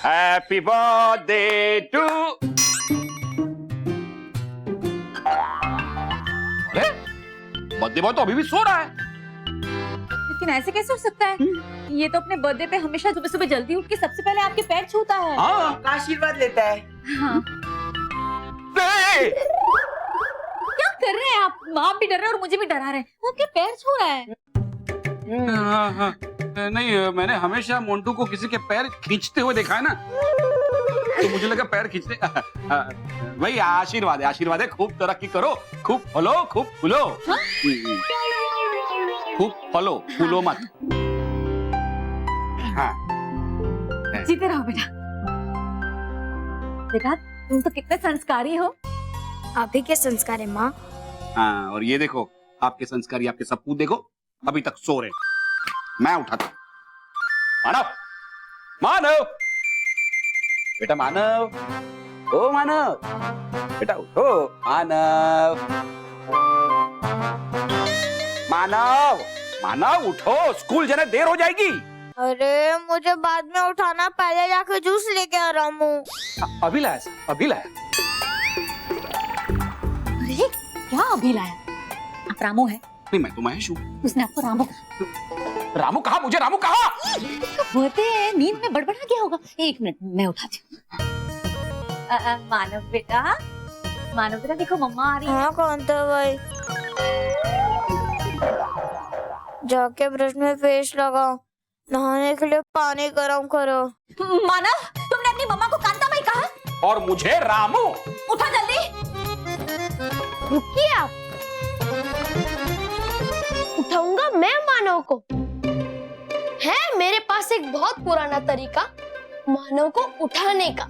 Happy birthday to. अरे birthday boy तो अभी भी सो रहा है। लेकिन ऐसे कैसे हो सकता है? ये तो अपने बर्थडे पे हमेशा सुबह सुबह जल्दी उठ के सबसे पहले आपके पैर छूता है। हाँ। आशीर्वाद लेता है। हाँ। क्या कर रहे हैं आप? आप भी डर रहे हैं और मुझे भी डरा रहे हैं। वो आपके पैर छू रहा है। हाँ, हाँ। नहीं, मैंने हमेशा मोंटू को किसी के पैर खींचते हुए देखा है ना, तो मुझे लगा पैर खींचते। भाई आशीर्वाद है, खूब तरक्की करो, खूब फलो, खूब फूलो। हाँ? खूब फलो, फूलो मत। हाँ। जीते रहो बेटा। बेटा तुम तो कितने संस्कारी हो। आप ही के संस्कार है माँ। हाँ, और ये देखो आपके संस्कारी, आपके सपूत देखो अभी तक सो रहे। मैं उठाता हूं। मानव, मानव, बेटा मानव, ओ मानव, बेटा उठो। मानव, मानव, मानव उठो, स्कूल जाने देर हो जाएगी। अरे मुझे बाद में उठाना, पहले जाके जूस लेके आ रहा हूँ। अभी लाया, अभी लाया। अरे क्या अभी लाया? आप रामू है? नहीं, मैं तो महेश हूँ। उसने आपको रामू कहा। रामू कहा? मुझे रामू कहा? होते हैं, नींद में बड़बड़ा गया होगा। एक मिनट मैं उठाती हूँ। मानव बेटा, मानव बेटा देखो मम्मा आ रही है। हाँ कौन था भाई? जाके ब्रश में फेस लगाओ, नहाने के लिए पानी गरम करो। मानव, तुमने अपनी मम्मा को कांताबाई कहा और मुझे रामू। उठा जल्दी। रुकिए आप। उठाऊंगा मैं मानव को। है मेरे पास एक बहुत पुराना तरीका मानव को उठाने का।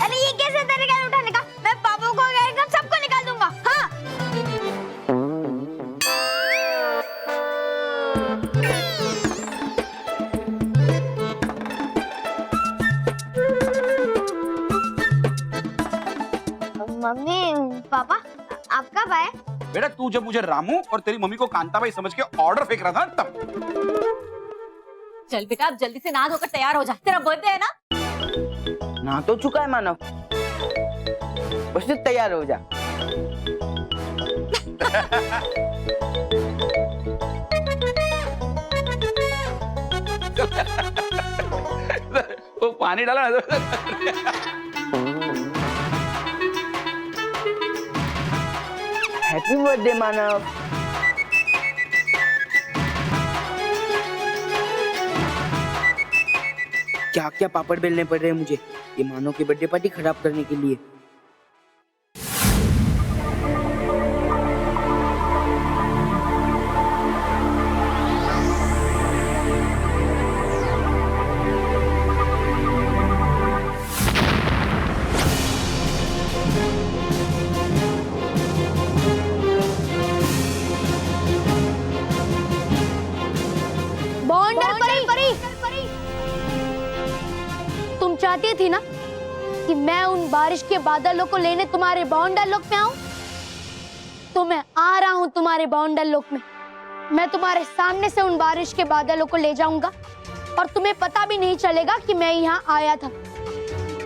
अरे ये कैसे तरीका है उठाने का? मैं पापा को कहकर सबको निकाल दूंगा। हाँ। मम्मी पापा आप कब आए? बेटा तू जब मुझे रामू और तेरी मम्मी को कांताबाई समझ के ऑर्डर फेंक रहा था तब। चल बेटा अब जल्दी से नहा धोकर तैयार हो जा, तेरा बर्थडे है ना। नहा तो चुका है मानव, बस तू तैयार हो जा। वो पानी डाला ना। हैप्पी बर्थडे मानव। क्या क्या पापड़ बेलने पड़ रहे हैं मुझे ये मानव की बर्थडे पार्टी खराब करने के लिए। तुम चाहती थी ना कि मैं उन बारिश के बादलों को लेने तुम्हारे बाउंडर लोक में आऊं? तो मैं आ रहा हूं तुम्हारे बाउंडर लोक में। मैं तुम्हारे सामने से उन बारिश के बादलों को ले जाऊंगा और तुम्हें पता भी नहीं चलेगा कि मैं यहाँ आया था,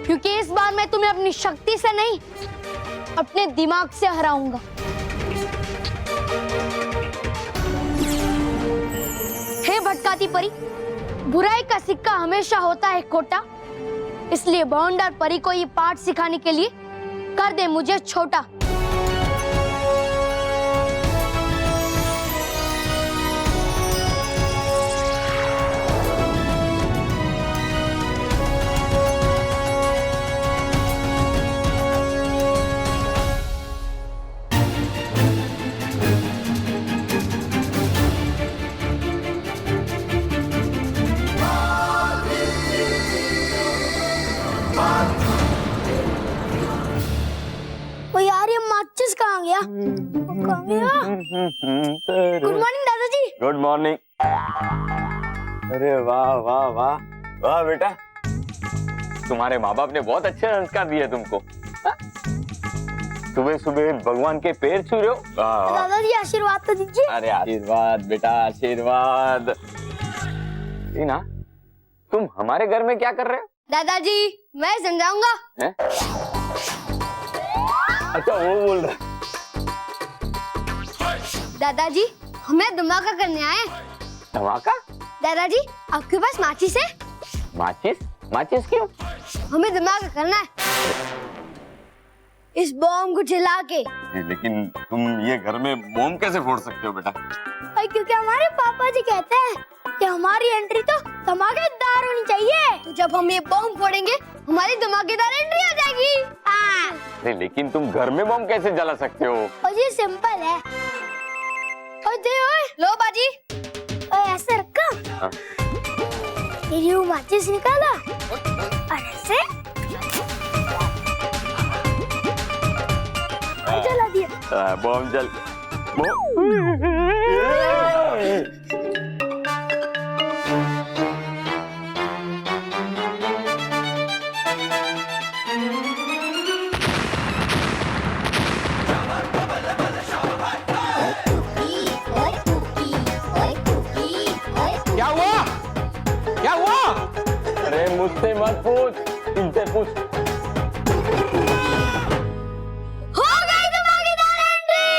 क्योंकि इस बार मैं तुम्हें अपनी शक्ति से नहीं अपने दिमाग से हराऊंगा। हे भटकाती परी, बुराई का सिक्का हमेशा होता है खोटा, इसलिए बाउंडर परी को ये पाठ सिखाने के लिए कर दे मुझे छोटा। ओ यार ये माचिस कहाँ गया? कहाँ गया? गुड मॉर्निंग दादाजी। Good morning. अरे वाह वाह वाह वाह बेटा, तुम्हारे माँ बाप ने बहुत अच्छे संस्कार दिए तुमको। सुबह सुबह भगवान के पैर छू रहे हो। दादाजी आशीर्वाद तो दीजिए। अरे आशीर्वाद बेटा, आशीर्वाद। टीना, तुम हमारे घर में क्या कर रहे हो? दादाजी मैं समझाऊंगा। हैं? अच्छा वो बोल रहा है। दादाजी हमें धमाका करने आए। धमाका? दादाजी आपके पास माचिस है? माचिस? माचिस क्यों? हमें धमाका करना है इस बॉम्ब को जला के। लेकिन तुम ये घर में बॉम्ब कैसे फोड़ सकते हो बेटा? क्योंकि हमारे पापा जी कहते हैं कि हमारी एंट्री तो धमाकेदार होनी चाहिए। तो जब हम ये बॉम्ब फोड़ेंगे हमारी धमाकेदार एंट्री हो जाएगी। अरे लेकिन तुम घर में बॉम्ब कैसे जला सकते हो? और ये सिंपल है। ओए लो बाजी। ऐसे रखा। हाँ। ये माचिस निकाला और ऐसे जला दिया। बॉम्ब जल। क्या हुआ? क्या हुआ? अरे मुझसे मत पूछ, इनसे पूछ। हो गई धमाकेदार एंट्री।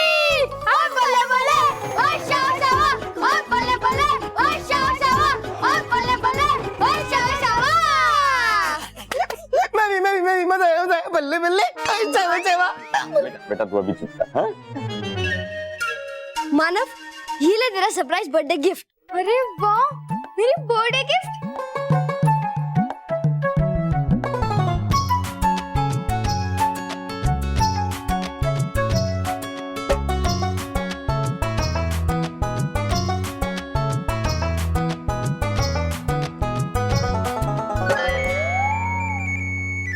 और बल्ले बल्ले और शाह शाह और बल्ले बल्ले और शाह शाह और बल्ले बल्ले और शाह शाह। मैं भी मजा आया बल्ले बल्ले। बेटा तू अभी चुप कर। हाँ? मानव ये ले तेरा सरप्राइज बर्थडे गिफ्ट। अरे वाह मेरी बर्थडे गिफ्ट।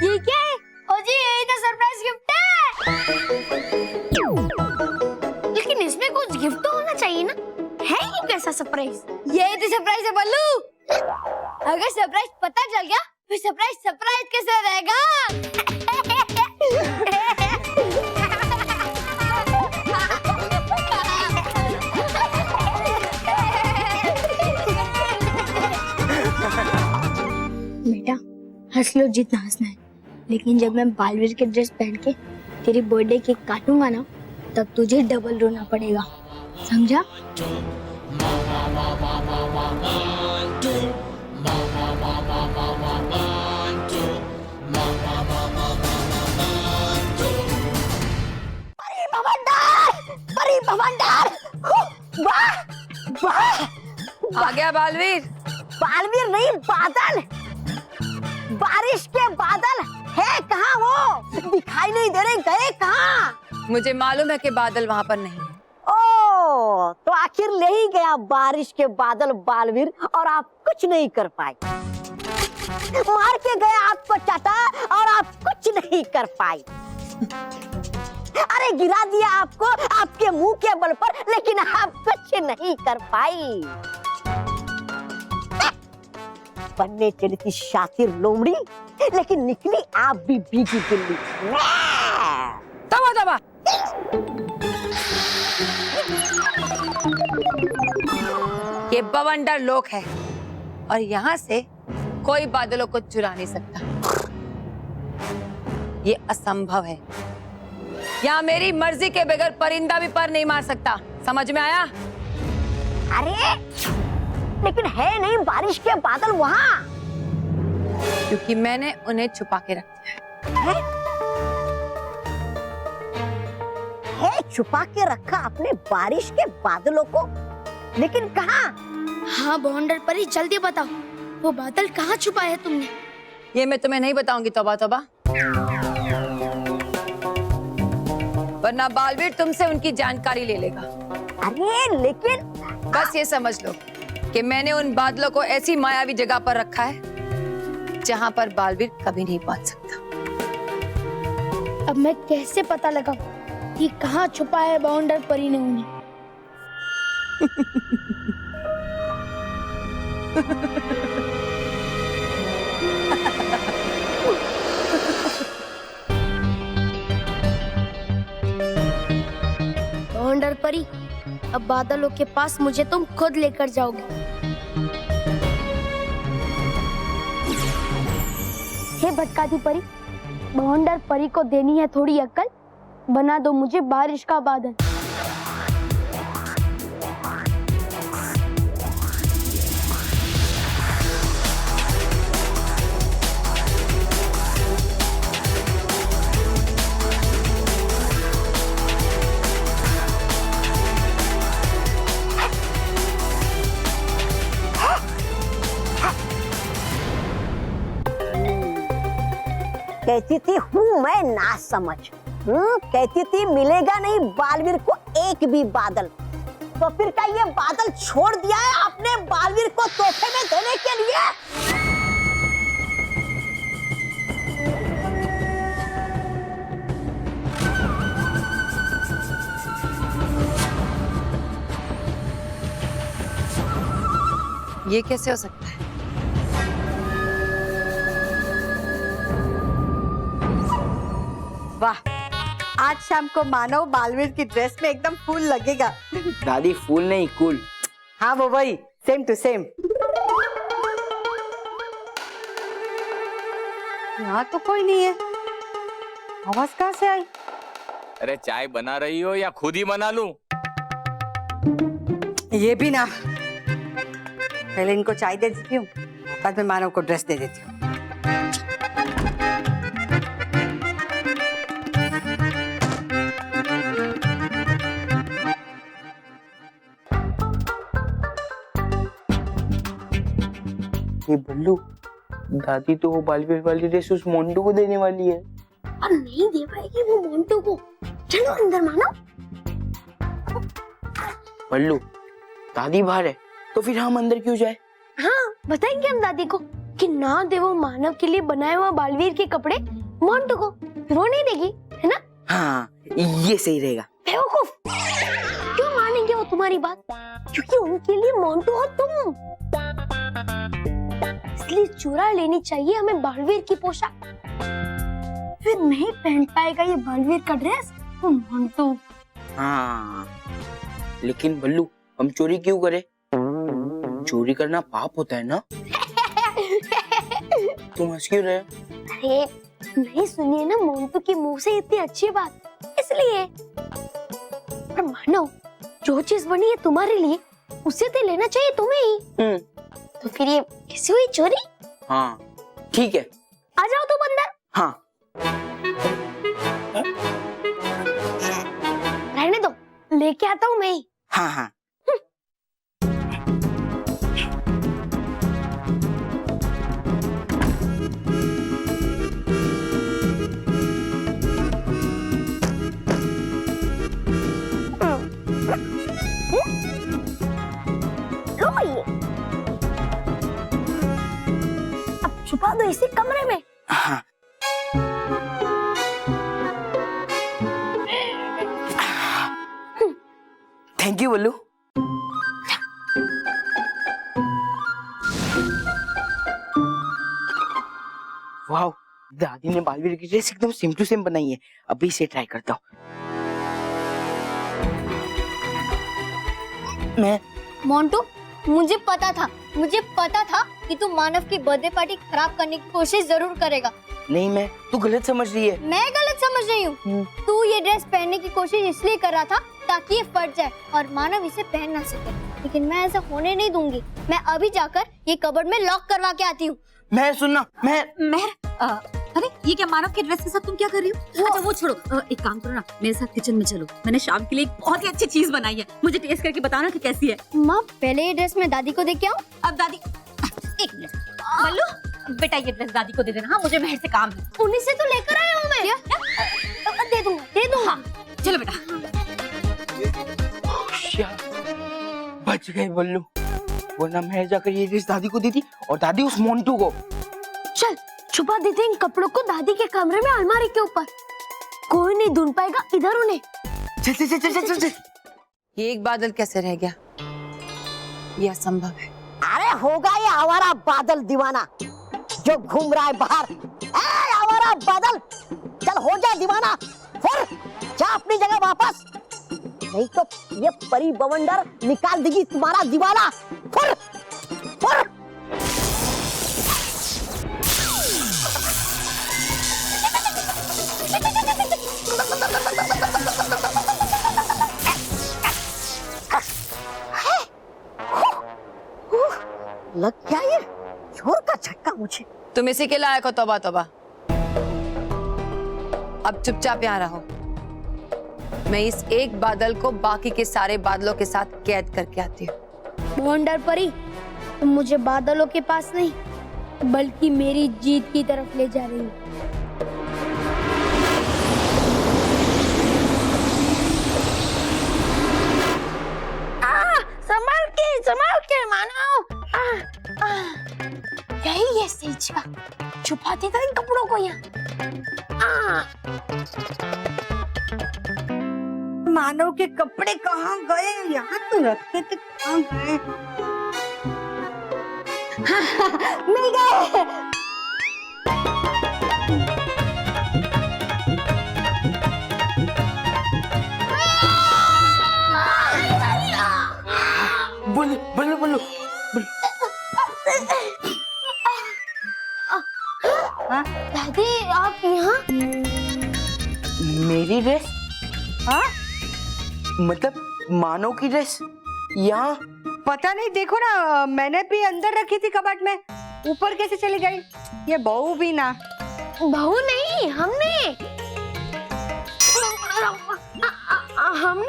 ये क्या है? ओ जी यही तो सरप्राइज गिफ्ट है। लेकिन इसमें कुछ गिफ्ट तो होना चाहिए ना। है ये कैसा सरप्राइज? ये तो सरप्राइज है बल्लू। अगर सरप्राइज पता चल गया फिर सरप्राइज सरप्राइज कैसे रहेगा? बेटा हंस लो जितना हंसना है, लेकिन जब मैं बालवीर के ड्रेस पहन के तेरी बर्थडे केक काटूंगा ना तब तुझे डबल रोना पड़ेगा, समझा? परी भवंडार, वाह वाह। आ गया बालवीर। बालवीर नहीं बादल, बारिश के बादल है कहाँ वो? दिखाई नहीं दे रहे, गए कहाँ? मुझे मालूम है कि बादल वहाँ पर नहीं है। ओ तो आखिर ले ही गया बारिश के बादल बालवीर, और आप कुछ नहीं कर पाए। मार के गए आपको चाटा और आप कुछ नहीं कर पाए। अरे गिरा दिया आपको आपके मुंह के बल पर, लेकिन आप कुछ नहीं कर पाई। बनने चली थी शातिर लोमड़ी, लेकिन निकली आप भी भीगी बिल्ली। तबा तबा। ये बवंडर लोक है और यहाँ से कोई बादलों को चुरा नहीं सकता। ये असंभव है। यहाँ मेरी मर्जी के बगैर परिंदा भी पर नहीं मार सकता, समझ में आया? अरे लेकिन है नहीं बारिश के बादल वहाँ, क्योंकि मैंने उन्हें छुपा के रखा है। है छुपा के रखा आपने बारिश के बादलों को, लेकिन कहाँ? हाँ बवंडर परी जल्दी बताओ वो बादल कहाँ छुपा है तुमने? ये मैं तुम्हें नहीं बताऊंगी तौबा तौबा, वरना बालवीर तुमसे उनकी जानकारी ले लेगा। अरे लेकिन बस ये समझ लो कि मैंने उन बादलों को ऐसी मायावी जगह पर रखा है जहां पर बालवीर कभी नहीं पहुंच सकता। अब मैं कैसे पता लगाऊं कि कहाँ छुपा है बवंडर परी ने उन्हें? बवंडर परी, अब बादलों के पास मुझे तुम खुद लेकर जाओगे। हे भटकाती परी, बवंडर परी को देनी है थोड़ी अक्ल, बना दो मुझे बारिश का बादल। कहती थी हूँ मैं ना समझ, कहती थी मिलेगा नहीं बालवीर को एक भी बादल, तो फिर क्या ये बादल छोड़ दिया है अपने बालवीर को तोहफे में देने के लिए? ये कैसे हो सकता है? वाह, आज शाम को मानव बालवीर की ड्रेस में एकदम फूल लगेगा। दादी फूल नहीं कूल। हाँ वो वही, सेम टू सेम। यहाँ तो कोई नहीं है, आवाज कहाँ से आई? अरे चाय बना रही हो या खुद ही बना लूं? ये भी ना, पहले इनको चाय दे देती हूँ, बाद में मानव को ड्रेस दे देती हूँ। ये बल्लू, दादी तो वो बालवीर वाली ड्रेस उस मोंटू को देने वाली है। और नहीं दे पाएगी वो मोंटू को। चलो अंदर मानव। बल्लू, दादी बाहर है तो फिर हम अंदर क्यों जाए? हाँ, बताएंगे हम दादी को कि ना दे वो मानव के लिए बनाए हुआ बालवीर के कपड़े मोंटू को, फिर वो नहीं देगी, है ना? हाँ, ये सही रहेगा। बेवकूफ, क्यों मानेंगे वो तुम्हारी बात? क्योंकि उनके लिए मोंटू हो तुम, इसलिए चुरा लेनी चाहिए हमें बालवीर की पोशाक। फिर नहीं पहन पाएगा ये बालवीर का ड्रेस वो मोंटू। हाँ, लेकिन बल्लू हम चोरी क्यों करें? चोरी करना पाप होता है ना? तुम हंस क्यों रहे हो? अरे नहीं सुनिए ना मोंटू के मुंह से इतनी अच्छी बात, इसलिए। पर मानो जो चीज बनी है तुम्हारे लिए उसे तो लेना चाहिए तुम्हें ही। तो फिर ये कैसे हुई चोरी? हाँ, ठीक है। आ जाओ तुम अंदर। हाँ, रहने दो, लेके आता हूँ मैं ही। हाँ, हाँ। लो ये, अब छुपा दो इसी कमरे में। हाँ। थैंक यू बल्लू। वाह, दादी ने बालवीर की ड्रेस एकदम सेम टू सेम बनाई है। अभी इसे ट्राई करता हूँ। मैं मोंटू, मुझे पता था कि तू मानव की बर्थडे पार्टी खराब करने की कोशिश जरूर करेगा। नहीं, मैं तू गलत समझ रही है। मैं गलत समझ रही हूँ। तू ये ड्रेस पहनने की कोशिश इसलिए कर रहा था ताकि ये फट जाए और मानव इसे पहन ना सके, लेकिन मैं ऐसा होने नहीं दूंगी। मैं अभी जाकर ये कबर्ड में लॉक करवा के आती हूँ। मैं सुनना, अरे ये क्या मानव के ड्रेस के साथ तुम क्या कर रही हो? अच्छा वो छोड़ो, एक काम करो ना, मेरे साथ किचन में चलो। मैंने शाम के लिए एक बहुत ही अच्छी चीज बनाई है, मुझे टेस्ट करके बताना कि कैसी है। माँ, पहले ये ड्रेस मैं दादी को दे के आऊँ? अब दादी, एक मिनट बल्लू, बेटा ये ड्रेस दादी को दे देना। हाँ, मुझे मेहर से काम है। उन्हीं से तो लेकर आया हूँ मैं। दे दूंगा। हाँ, चलो बेटा। बच गए बल्लू, वरना मैं जाकर ये ड्रेस दादी को देती और दादी उस मोंटू को। चल छुपा देते इन कपड़ों को दादी के कमरे में अलमारी के ऊपर, कोई नहीं ढूंढ पाएगा इधर उन्हें। चल चल चल चल चल। ये एक बादल कैसे रह गया? ये असंभव है। अरे होगा ये आवारा बादल दीवाना जो घूम रहा है बाहर। मेरा बादल, चल हो जा दीवाना, फिर जा अपनी जगह वापस, नहीं तो ये परी बवंडर निकाल देगी तुम्हारा दीवाना। फिर लग गया ये जोर का झटका मुझे। तुम इसी के लायक हो तौबा तौबा। अब चुपचाप यहाँ रहो, मैं इस एक बादल को बाकी के सारे बादलों के साथ कैद करके आती हूँ। बवंडर परी, तुम मुझे बादलों के पास नहीं बल्कि मेरी जीत की तरफ ले जा रही हो। संभाल के मानो। यही है सही का, छुपा देगा इन कपड़ों को यहाँ। मानव के कपड़े कहाँ गए? यहाँ तो रखे थे, कहाँ गए? मिल गए। बोलो बोलो बोलो। दादी आप यहाँ? मेरी ड्रेस? हाँ? मतलब मानव की ड्रेस यहाँ? पता नहीं, देखो ना, मैंने भी अंदर रखी थी कबर्ड में, ऊपर कैसे चली गई? ये बहू भी ना। बहू नहीं, हमने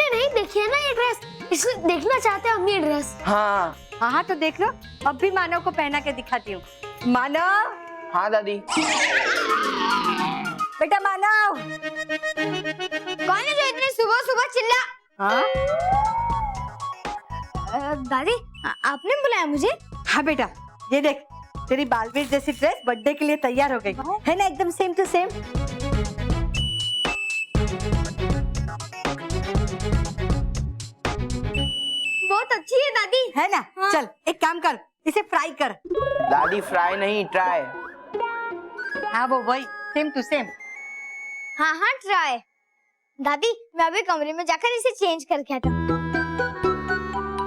नहीं देखी है ना ये ड्रेस, इसलिए देखना चाहते हैं हम ये ड्रेस। हाँ हाँ तो देख लो, अब भी मानव को पहना के दिखाती हूँ। मानव, हाँ दादी। बेटा मानव। कौन है जो इतनी सुबह सुबह चिल्ला? हाँ दादी आपने बुलाया मुझे? हाँ बेटा, ये देख, तेरी बालवीर जैसी ड्रेस बर्थडे के लिए तैयार हो गई है ना, एकदम सेम टू सेम। बहुत अच्छी है दादी। है ना? हाँ। चल एक काम कर, इसे फ्राई कर। दादी फ्राई नहीं, ट्राई। हाँ वो वही, सेम टू सेम। हाँ हाँ ट्राई। दादी मैं अभी कमरे में जाकर इसे चेंज करके आता हूँ।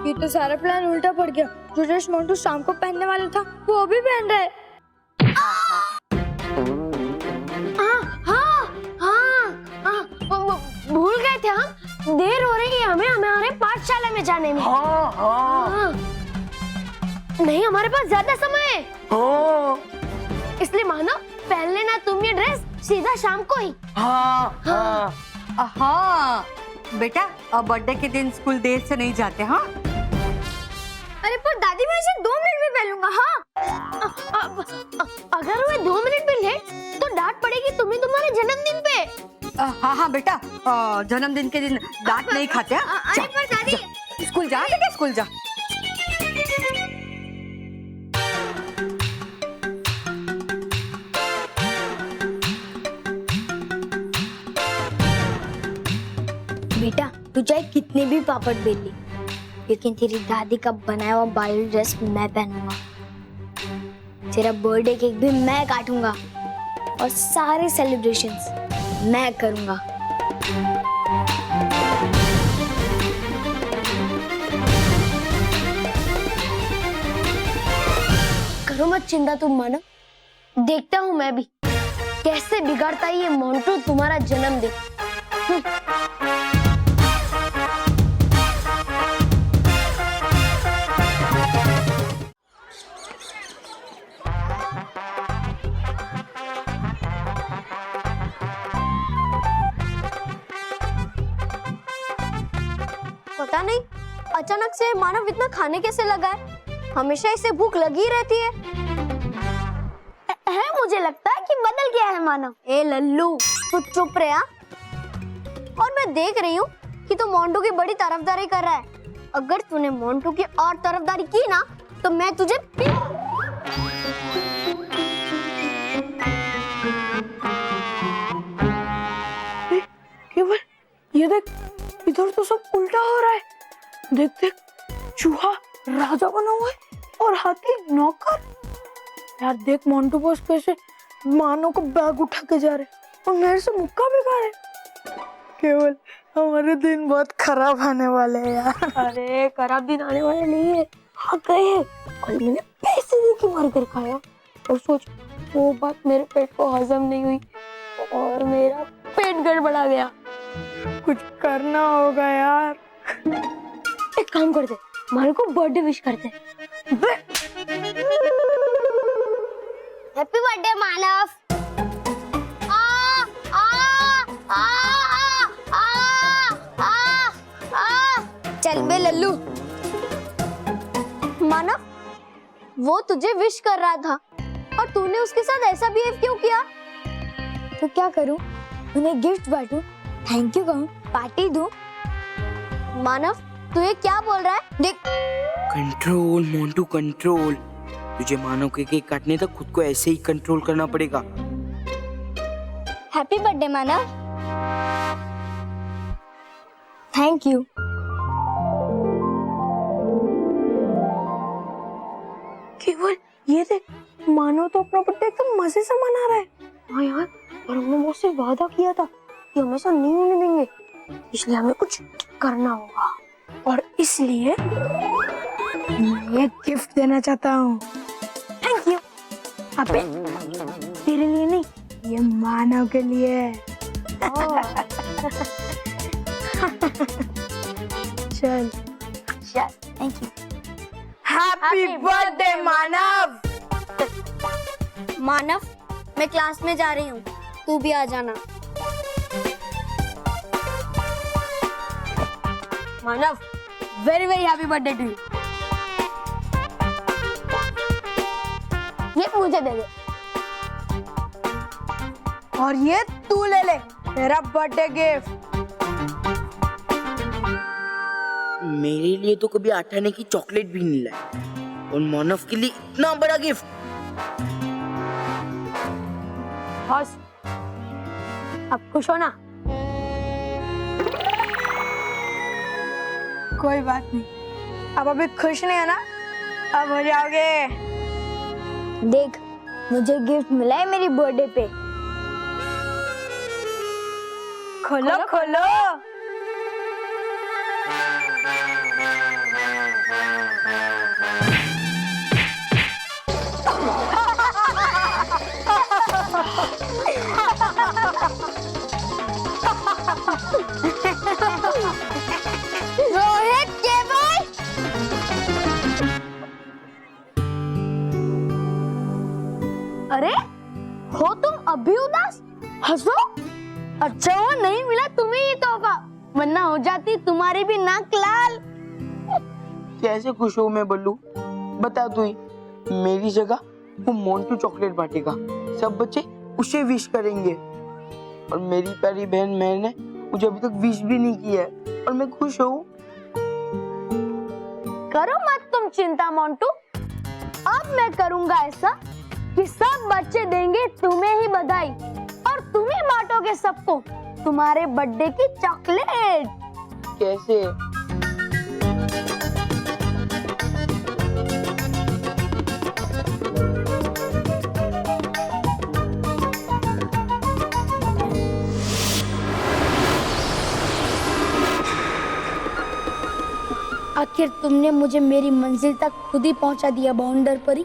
ये तो सारा प्लान उल्टा पड़ गया। जो ड्रेस मोंटू शाम को पहनने वाला था वो अभी पहन रहा है। भूल गए थे हम, देर हो रही है हमें हमारे पाठशाला में जाने में। हाँ हाँ नहीं, हमारे पास ज्यादा समय है, हाँ इसलिए मानो पहन लेना तुम ये ड्रेस सीधा शाम को ही। हाँ हाँ। हाँ बेटा, अब बर्थडे के दिन स्कूल देर से नहीं जाते। हाँ अरे पर दादी मैं इसे 2 मिनट में पहन लूंगा। हाँ अगर वो 2 मिनट भी लेट तो डांट पड़ेगी तुम्हें तुम्हारे जन्मदिन पे। हाँ हाँ बेटा, जन्मदिन के दिन डांट नहीं खाते। अरे पर दादी स्कूल जा बेटा, स्कूल जा। बेटा तू चाहे कितने भी पापड़ बेल ले, लेकिन तेरी दादी का बनाया हुआ बाल ड्रेस मैं पहनूंगा। तेरा बर्थडे केक भी मैं काटूंगा और सारे सेलिब्रेशंस मैं करूंगा। करो मत चिंता तुम मानो, देखता हूँ मैं भी कैसे बिगाड़ता है ये मोंटू तुम्हारा जन्मदिन। पता नहीं अचानक से मानव इतना खाने कैसे लगा है, हमेशा इसे भूख लगी रहती है। मुझे लगता है कि बदल गया है मानव। ए लल्लू तू चुप रहे। और मैं देख रही हूँ कि तू मोंटू की बड़ी तरफदारी कर रहा है। अगर तूने मोंटू की और तरफदारी की ना तो मैं तुझे केवल ये देख, इधर तो सब उल्टा हो रहा है। देख देख, चूहा राजा बना हुआ है और हाथी नौकर। यार देख मोंटू बॉस कैसे मानो को बैग उठा के जा रहे और मेरे से मुक्का भी खा रहे। केवल हमारे दिन बहुत खराब आने वाले हैं यार। अरे खराब दिन आने वाले नहीं है, आ गए हैं। कल मैंने पैसे दे के मार कर खाया और सोच वो बात मेरे पेट को हजम नहीं हुई और मेरा पेट गड़बड़ा गया। कुछ करना होगा यार। एक काम करते, मारू को बर्थडे विश करते। हैप्पी बर्थडे मानव। आ आ आ आ आ आ चल बे लल्लू। मानव, वो तुझे विश कर रहा था और तूने उसके साथ ऐसा बिहेव क्यों किया? तो क्या करूं? उन्हें गिफ्ट बांटूं, थैंक यू कहूं, पार्टी दूं? मानव, तू ये क्या बोल रहा है? देख, कंट्रोल मोंटू कंट्रोल। तुझे मानव के केक काटने तक खुद को ऐसे ही कंट्रोल करना पड़ेगा। Happy birthday Manav. Thank you. केवल ये देख, मानो तो अपना बर्थडे एकदम मजे से मना रहा है। हाँ यार, और हमने मुझसे वादा किया था कि हमेशा नहीं होने देंगे, इसलिए हमें कुछ करना होगा। और इसलिए मैं ये गिफ्ट देना चाहता हूँ। Thank you. अबे तेरे लिए नहीं, ये मानव के लिए है। चल चल, थैंक यू। हैप्पी बर्थडे मानव। मानव, मैं क्लास में जा रही हूँ, तू भी आ जाना। Manav, very very happy birthday to you. ये मुझे दे दे। और ये तू ले ले, तेरा बर्थडे गिफ्ट। मेरे लिए तो कभी आठाने की चॉकलेट भी नहीं लाई और मानव के लिए इतना बड़ा गिफ्ट। बॉस, अब खुश हो ना? कोई बात नहीं, अब अभी खुश नहीं है ना, अब हो जाओगे। देख, मुझे गिफ्ट मिला है मेरी बर्थडे पे। खोलो खोलो। रोहित, केवल अरे, हो तुम अभी उदास? हंसो। अच्छा वो नहीं मिला तुम्हें ये तोहफा, वरना हो जाती तुम्हारी भी नाक लाल। कैसे खुश हूँ मैं बल्लू, बता तू ही। मेरी जगह वो मोंटू चॉकलेट बांटेगा, सब बच्चे उसे विश करेंगे और मेरी प्यारी बहन मैंने मुझे अभी तक विश भी नहीं किया है और मैं खुश हूँ। करो मत तुम चिंता मोंटू, अब मैं करूंगा ऐसा कि सब बच्चे देंगे तुम्हें ही बधाई और तुम ही बांटोगे सबको तुम्हारे बर्थडे की चॉकलेट। कैसे? आखिर तुमने मुझे मेरी मंजिल तक खुद ही पहुंचा दिया बाउंडर परी।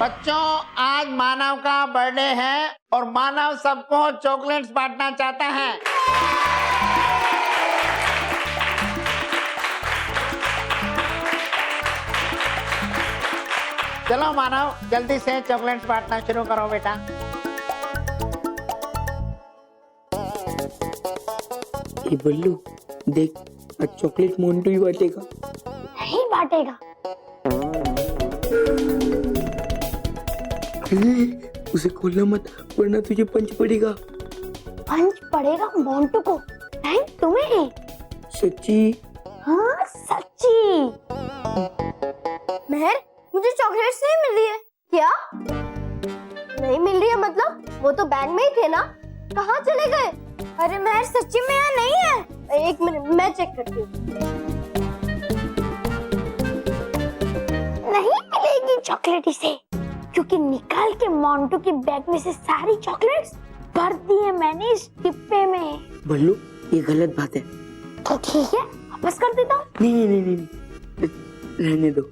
बच्चों, आज मानव का बर्थडे है और मानव सबको चॉकलेट्स बांटना चाहता है। चलो मानव, जल्दी से चॉकलेट्स बांटना शुरू करो बेटा। ये बल्लू देख, आज चॉकलेट मोन्टू ही बांटेगा। नहीं बांटेगा। उसे खोलना मत, वरना तुझे पंच पड़ेगा। पंच पड़ेगा मोन्टू को, नहीं तुम्हें। सच्ची? हाँ सच्ची। मेहर, मुझे चॉकलेट्स नहीं मिल रही है। क्या नहीं मिल रही है? मतलब वो तो बैग में ही थे ना, कहाँ चले गए? अरे मेहर, सच्ची में यहाँ नहीं है। एक मिनट, मैं चेक करती हूँ। नहीं मिलेगी चॉकलेट इसे, क्योंकि निकाल के मोन्टू के बैग में से सारी चॉकलेट्स भर दी है मैंने इस डिब्बे में। बल्लू, ये गलत बात है। तो ठीक है, वापस कर देता हूँ। नहीं नहीं नहीं नहीं, रहने दो।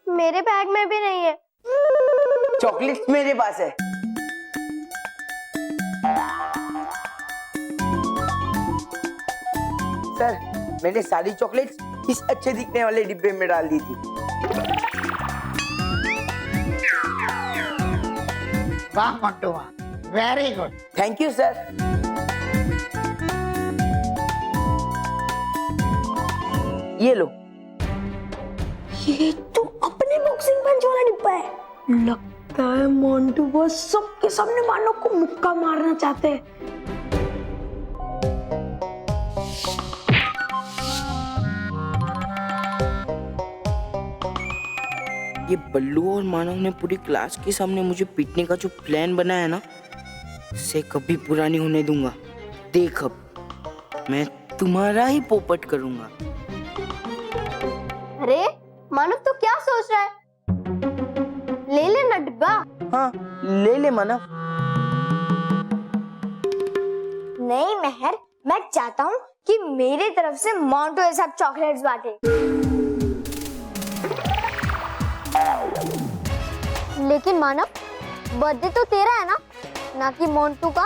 मेरे बैग में भी नहीं है। चॉकलेट मेरे पास है। सर, मैंने सारी चॉकलेट्स इस अच्छे दिखने वाले डिब्बे में डाल दी थी। वाह मोन्टू, वाह, very good. Thank you sir. ये लो। ये तो अपने बॉक्सिंग पंच वाला डिब्बा है। लगता है मोन्टू बस सबके सामने मानव को मुक्का मारना चाहते हैं। ये बल्लू और मानव ने पूरी क्लास के सामने मुझे पीटने का जो प्लान बनाया ना, उसे कभी पूरा नहीं होने दूंगा। देख, अब मैं तुम्हारा ही पोपट करूंगा। अरे मानव, तो क्या सोच रहा है? ले लेना डिब्बा। हाँ, ले ले मानव। नहीं मेहर, मैं चाहता हूँ कि मेरे तरफ से मोन्टू ये सब चॉकलेट्स बांटे। लेकिन मानव, बर्थडे तो तेरा है ना कि मोन्टू का।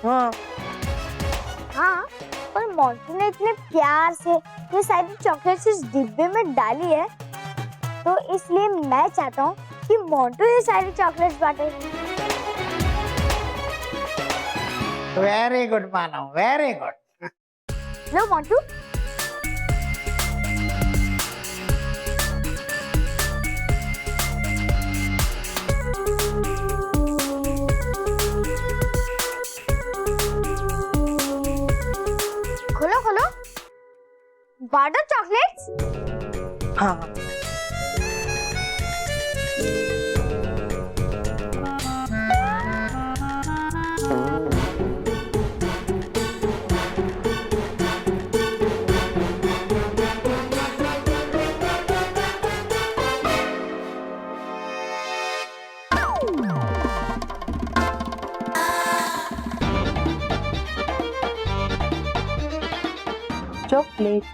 हाँ हाँ, पर मोन्टू ने इतने प्यार से ये सारी चॉकलेट्स इस डिब्बे में डाली है, तो इसलिए मैं चाहता हूँ कि मोन्टू ये सारी चॉकलेट्स बांटे। वेरी गुड मानव, वेरी गुड। लो मोन्टू। खोलो खोलो, बांटो चॉकलेट्स। हाँ। चॉकलेट।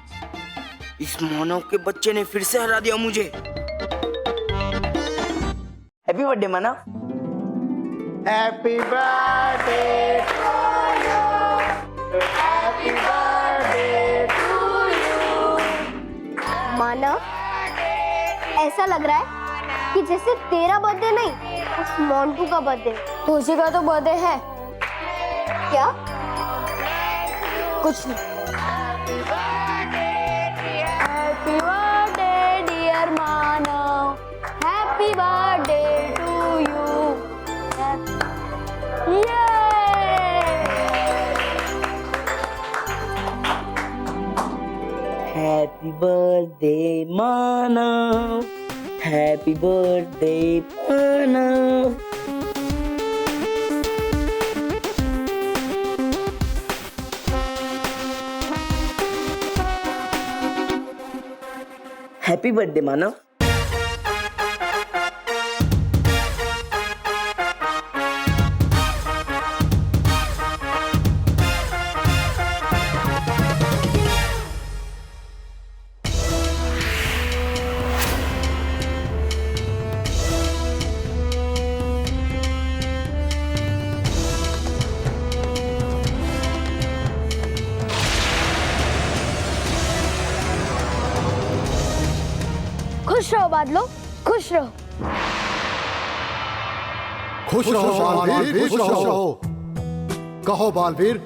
इस मानव के बच्चे ने फिर से हरा दिया मुझे। Happy birthday Manav. Happy birthday to you, happy birthday to you. Manav, ऐसा लग रहा है कि जैसे तेरा बर्थडे नहीं, उस मोन्टू का बर्थडे। तो उसी का तो बर्थडे है। क्या? कुछ नहीं। Happy birthday dear Manav, happy birthday to you. Happy birthday Manav, happy birthday Manav. Happy birthday Manav. खुश रहो बादलो, खुश रहो। खुश रहो बालवीर, खुश रहो। कहो बालवीर,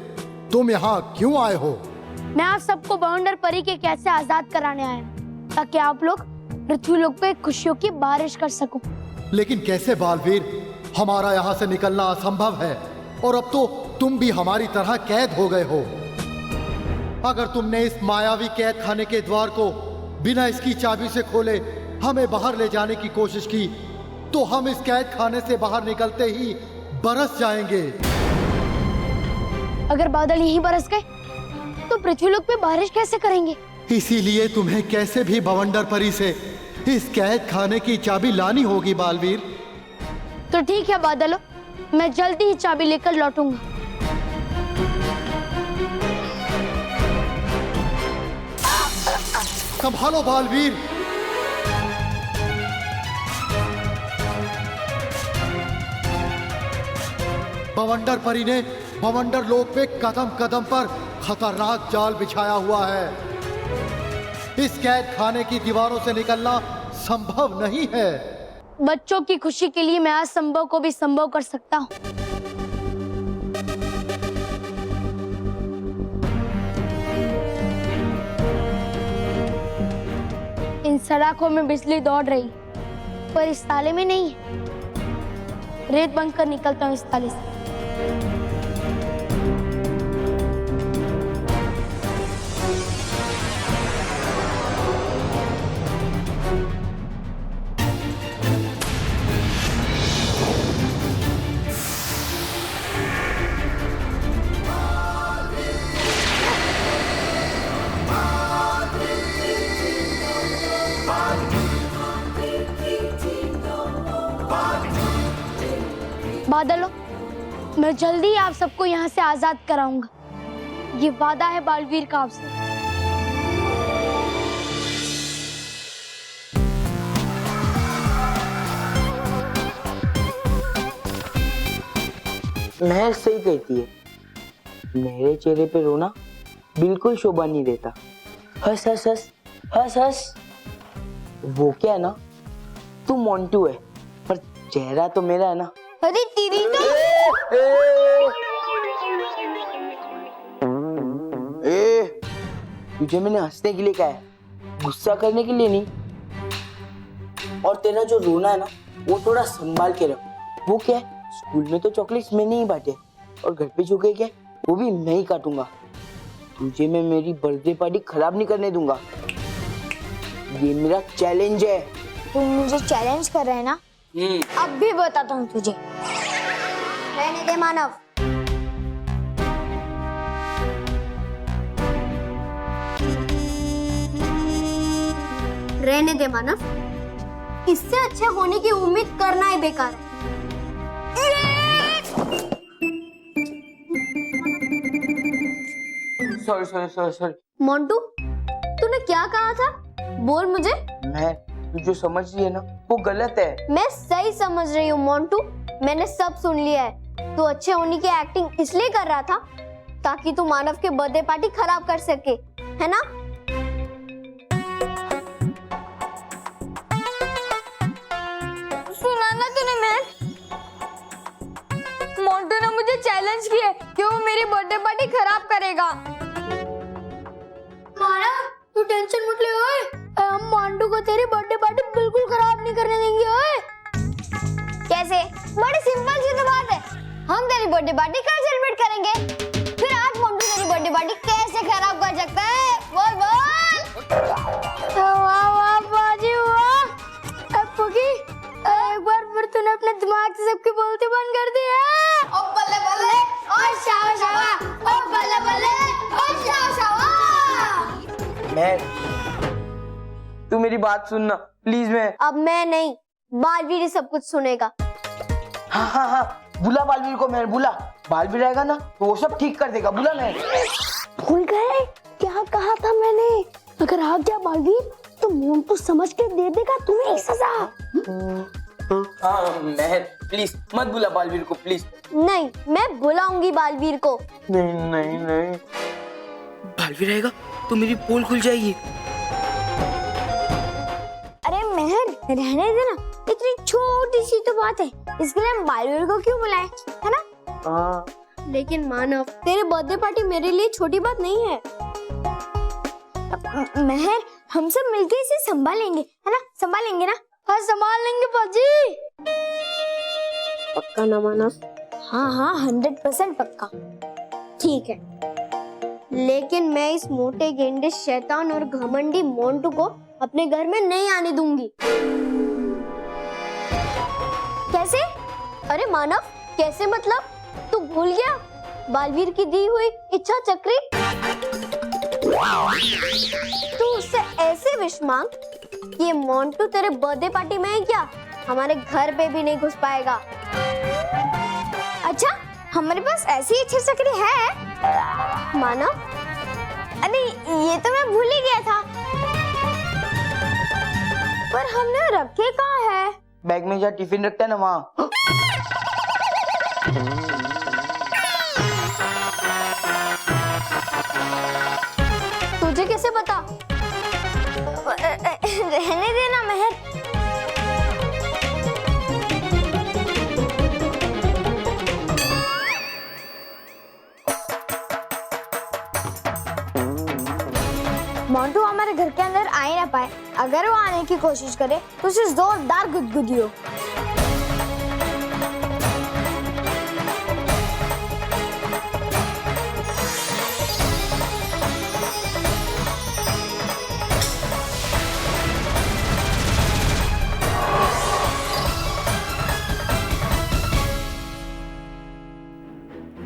तुम यहाँ क्यों आए हो? मैं आप सबको बाउंडर परी के कैद से आजाद कराने आया हूँ, ताकि आप लोग पृथ्वी लोक पे खुशियों की बारिश कर सको। लेकिन कैसे बालवीर? हमारा यहाँ से निकलना असंभव है और अब तो तुम भी हमारी तरह कैद हो गए हो। अगर तुमने इस मायावी कैद खाने के द्वार को बिना इसकी चाबी से खोले हमें बाहर ले जाने की कोशिश की, तो हम इस कैद खाने से बाहर निकलते ही बरस जाएंगे। अगर बादल यहीं बरस गए तो पृथ्वी लोक पे बारिश कैसे करेंगे? इसीलिए तुम्हें कैसे भी बवंडर परी से इस कैद खाने की चाबी लानी होगी बालवीर। तो ठीक है बादलो, मैं जल्दी ही चाबी लेकर लौटूंगा। संभालो बालवीर। बवंडर परी ने बवंडर लोक पे कदम कदम पर खतरनाक जाल बिछाया हुआ है। इस कैद खाने की दीवारों से निकलना संभव नहीं है। बच्चों की खुशी के लिए मैं असंभव को भी संभव कर सकता हूँ। इन सलाखों में बिजली दौड़ रही, पर इस ताले में नहीं है। रेत बंद कर निकलता हूँ इस ताले से। बादलों, मैं जल्दी आप सबको यहाँ से आजाद कराऊंगा। ये वादा है बालवीर का आपसे। महक सही कहती है, मेरे चेहरे पे रोना बिल्कुल शोभा नहीं देता। हंस हंस हंस हंस हंस। वो क्या है ना, तू मोंटू है पर चेहरा तो मेरा है ना। अरे तेरी तो तुझे मैंने हंसने के लिए कहा है, गुस्सा करने के लिए नहीं। और तेरा जो रोना है ना, वो थोड़ा संभाल के रख। वो क्या है, स्कूल में तो चॉकलेट्स मैंने ही बांटे और घर पे जो क्या वो भी मैं ही काटूंगा। तुझे मैं मेरी बर्थडे पार्टी खराब नहीं करने दूंगा। ये मेरा चैलेंज है। तुम मुझे चैलेंज कर रहे हैं ना? अब भी बताता हूँ तुझे। रहने दे मानव। रहने दे मानव, इससे अच्छे होने की उम्मीद करना ही बेकार है। Sorry sorry sorry sorry. Montu, तूने क्या कहा था? बोल मुझे। मैं तू जो समझ रही है ना, वो गलत है। मैं सही समझ रही हूँ मोंटू, मैंने सब सुन लिया है। तू अच्छे होने की एक्टिंग इसलिए कर रहा था ताकि तू मानव के बर्थडे पार्टी खराब कर सके, है ना? सुना ना तूने? मोंटू ने मुझे चैलेंज किया कि वो मेरी बर्थडे पार्टी खराब करेगा। मानव, तू टेंशन मत ले ओए, हम मोंटू को तेरी बर्थडे पार्टी बिल्कुल खराब नहीं करने देंगे ओए। कैसे? बड़ी सिंपल सी तो बात है, हम तेरी बर्थडे पार्टी कल सेलिब्रेट करेंगे। फिर आज मोंटू तेरी बर्थडे पार्टी कैसे खराब कर सकता है? बोल बोल। वाह वाह बाजी वाह। अब पुकी, एक बार फिर तूने अपने दिमाग से सबके बोलते बंद कर दिया। ओ बल्ले बल्ले, ओ शावा शावा, ओ बल्ले बल्ले, ओ शावा शावा। मैं, तू मेरी बात सुनना प्लीज। मैं अब मैं नहीं, बालवीर ही सब कुछ सुनेगा। हाँ हाँ हाँ, बुला बालवीर को। मैं बुला, बालवीर आएगा ना तो वो सब ठीक कर देगा। बुला। मैं भूल गए क्या कहा था मैंने? अगर आ गया बालवीर तो मोंटू समझ के दे देगा तुम्हें एक सजा। हाँ मैं, प्लीज मत बुला बालवीर को प्लीज। नहीं, मैं बुलाऊंगी बालवीर को। नहीं नहीं नहीं, बालवीर आएगा तो मेरी पोल खुल जाएगी। अरे महक, रहने देना, इतनी छोटी सी तो बात है, इसके लिए हम बालवीर को क्यों बुलाएं, है ना? हाँ। लेकिन मानव, तेरे बर्थडे पार्टी मेरे लिए छोटी बात नहीं है। महर, हम सब मिलके इसे संभालेंगे, है ना? संभालेंगे ना? हाँ, संभाल लेंगे बाजी। पक्का ना मानव? हाँ हाँ, 100% पक्का। ठीक है, लेकिन मैं इस मोटे गेंडे शैतान और घमंडी मोंटू को अपने घर में नहीं आने दूंगी। कैसे? अरे मानव, कैसे मतलब? तू भूल गया बालवीर की दी हुई इच्छा चक्री? तू उससे ऐसे विश मांग कि ये मोंटू तेरे बर्थडे पार्टी में है क्या, हमारे घर पे भी नहीं घुस पाएगा। अच्छा, हमारे पास ऐसी इच्छा चक्री है मानव? अरे ये तो मैं भूल ही गया था, पर हमने रखे कहाँ है? बैग में जहाँ टिफिन रखता है ना, वहाँ। तुझे कैसे पता? रहने देना महर। मोंटू हमारे घर के अंदर आ ही ना पाए। अगर वो आने की कोशिश करे तो उसे जोरदार गुदगुदियो।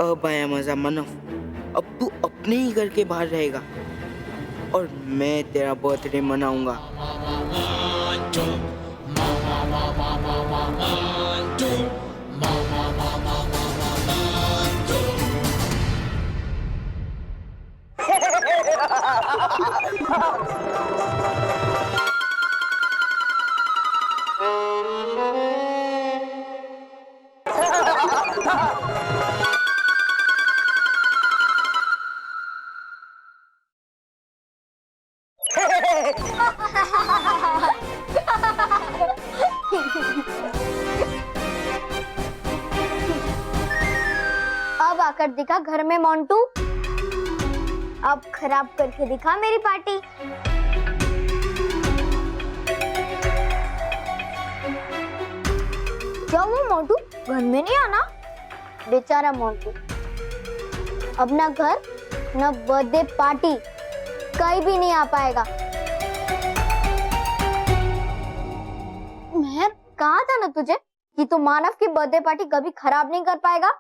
अब आया मजा मानव। अब तू अपने ही घर के बाहर रहेगा और मैं तेरा बर्थडे मनाऊंगा। अब आकर दिखा घर में मोंटू। अब खराब करके दिखा मेरी पार्टी। क्या वो मोंटू घर में नहीं आना? बेचारा मोंटू, अब ना घर ना बर्थडे पार्टी, कहीं भी नहीं आ पाएगा। मैं कहा था ना तुझे कि तू मानव की बर्थडे पार्टी कभी खराब नहीं कर पाएगा।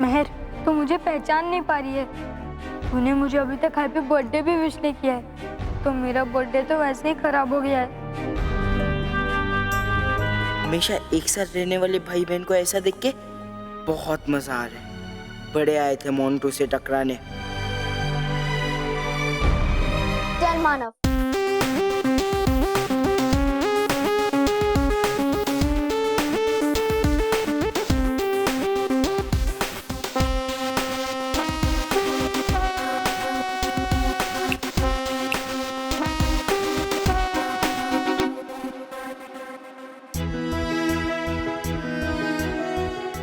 महर, तू मुझे पहचान नहीं पा रही है। तूने मुझे अभी तक हैप्पी बर्थडे भी विश नहीं किया है, तो मेरा बर्थडे तो वैसे ही खराब हो गया है। हमेशा एक साथ रहने वाले भाई बहन को ऐसा देख के बहुत मजा आ रहा है। बड़े आए थे मोंटू से टकराने। चल मानव,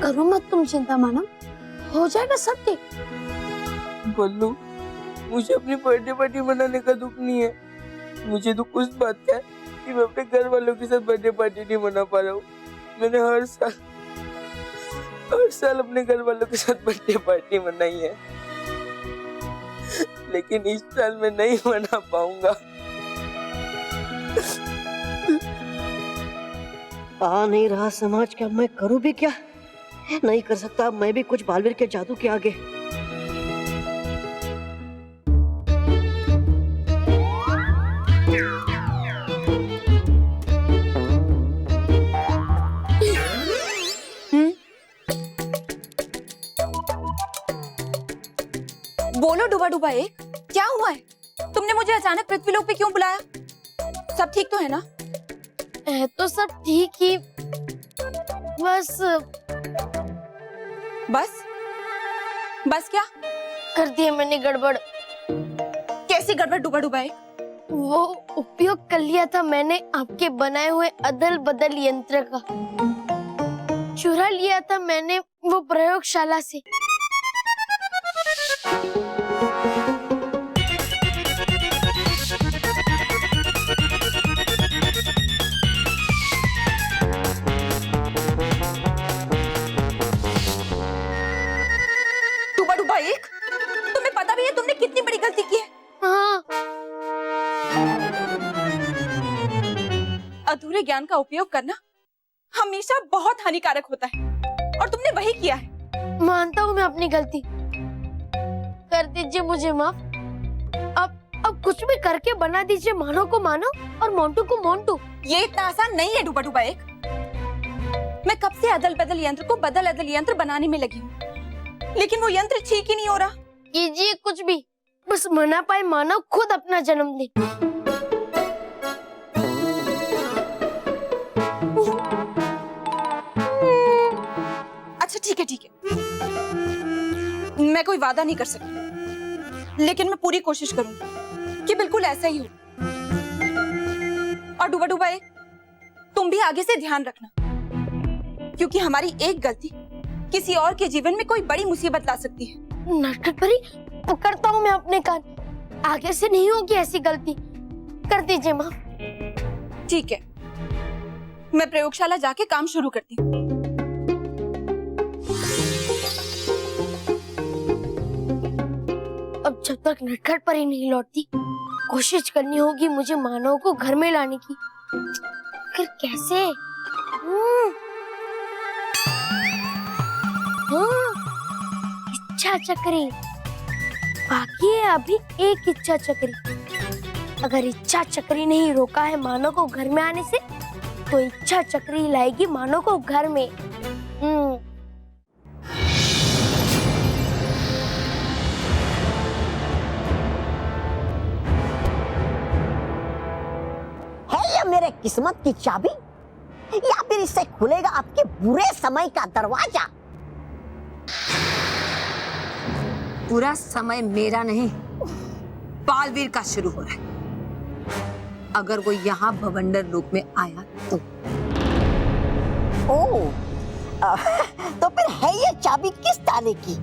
करो मत तुम चिंता मानव, हो जाएगा सब ठीक। बल्लू, मुझे अपनी बर्थडे पार्टी मनाने का दुख नहीं है। मुझे दुख उस बात का है कि मैं अपने घर वालों के साथ बर्थडे पार्टी नहीं मना पा रहा हूँ। मैंने हर साल अपने घर वालों के साथ बर्थडे पार्टी मनाई है, लेकिन इस साल मैं नहीं मना पाऊंगा। आ नहीं रहा समाज का, मैं करूं भी क्या? नहीं कर सकता मैं भी कुछ बालवीर के जादू के आगे। बोलो डुबा डुबा एक, क्या हुआ है? तुमने मुझे अचानक पृथ्वीलोक पे क्यों बुलाया? सब ठीक तो है ना? है तो सब ठीक ही, बस बस बस क्या कर दिया मैंने गड़बड़। कैसी गड़बड़ डूबा डूबाए? वो उपयोग कर लिया था मैंने आपके बनाए हुए अदल बदल यंत्र का। चुरा लिया था मैंने वो प्रयोगशाला से। डूबा डूबा एक, तुम्हें पता भी है तुमने कितनी बड़ी गलती की है? हाँ, अधूरे ज्ञान का उपयोग करना हमेशा बहुत हानिकारक होता है और तुमने वही किया है। मानता हूँ मैं अपनी गलती, कर दीजिए मुझे माफ। अब कुछ भी करके बना दीजिए मानो को मानो और मोंटू को मोंटू। ये इतना आसान नहीं है डूबा डूबा एक। मैं कब से अदल बदल यंत्र को बदल अदल यंत्र बनाने में लगी हूँ, लेकिन वो यंत्र ठीक ही नहीं हो रहा। कीजिए कुछ भी, बस मना पाए मानो खुद अपना जन्मदिन। अच्छा ठीक है, मैं कोई वादा नहीं कर सकती, लेकिन मैं पूरी कोशिश करूंगी कि बिल्कुल ऐसा ही हो। और डूबा डूबा एक, तुम भी आगे से ध्यान रखना, क्योंकि हमारी एक गलती किसी और के जीवन में कोई बड़ी मुसीबत ला सकती है। नटखट परी, पकड़ता हूँ मैं अपने कान, आगे से नहीं होगी ऐसी गलती, कर दीजिए माफ। ठीक है, मैं प्रयोगशाला जाके काम शुरू करती हूँ। अब जब तक नटखट परी नहीं लौटती, कोशिश करनी होगी मुझे मानव को घर में लाने की। फिर कैसे? इच्छा चक्री बाकी है, अभी एक इच्छा चक्री। अगर इच्छा चक्री नहीं रोका है मानव को घर में आने से, तो इच्छा चक्री लाएगी मानव को घर में। है ये मेरे किस्मत की चाबी, या फिर इससे खुलेगा आपके बुरे समय का दरवाजा? पूरा समय मेरा नहीं, बालवीर का शुरू हो रहा है। अगर वो यहाँ भवंडर लोक में आया तो तो फिर है ये चाबी किस ताले की?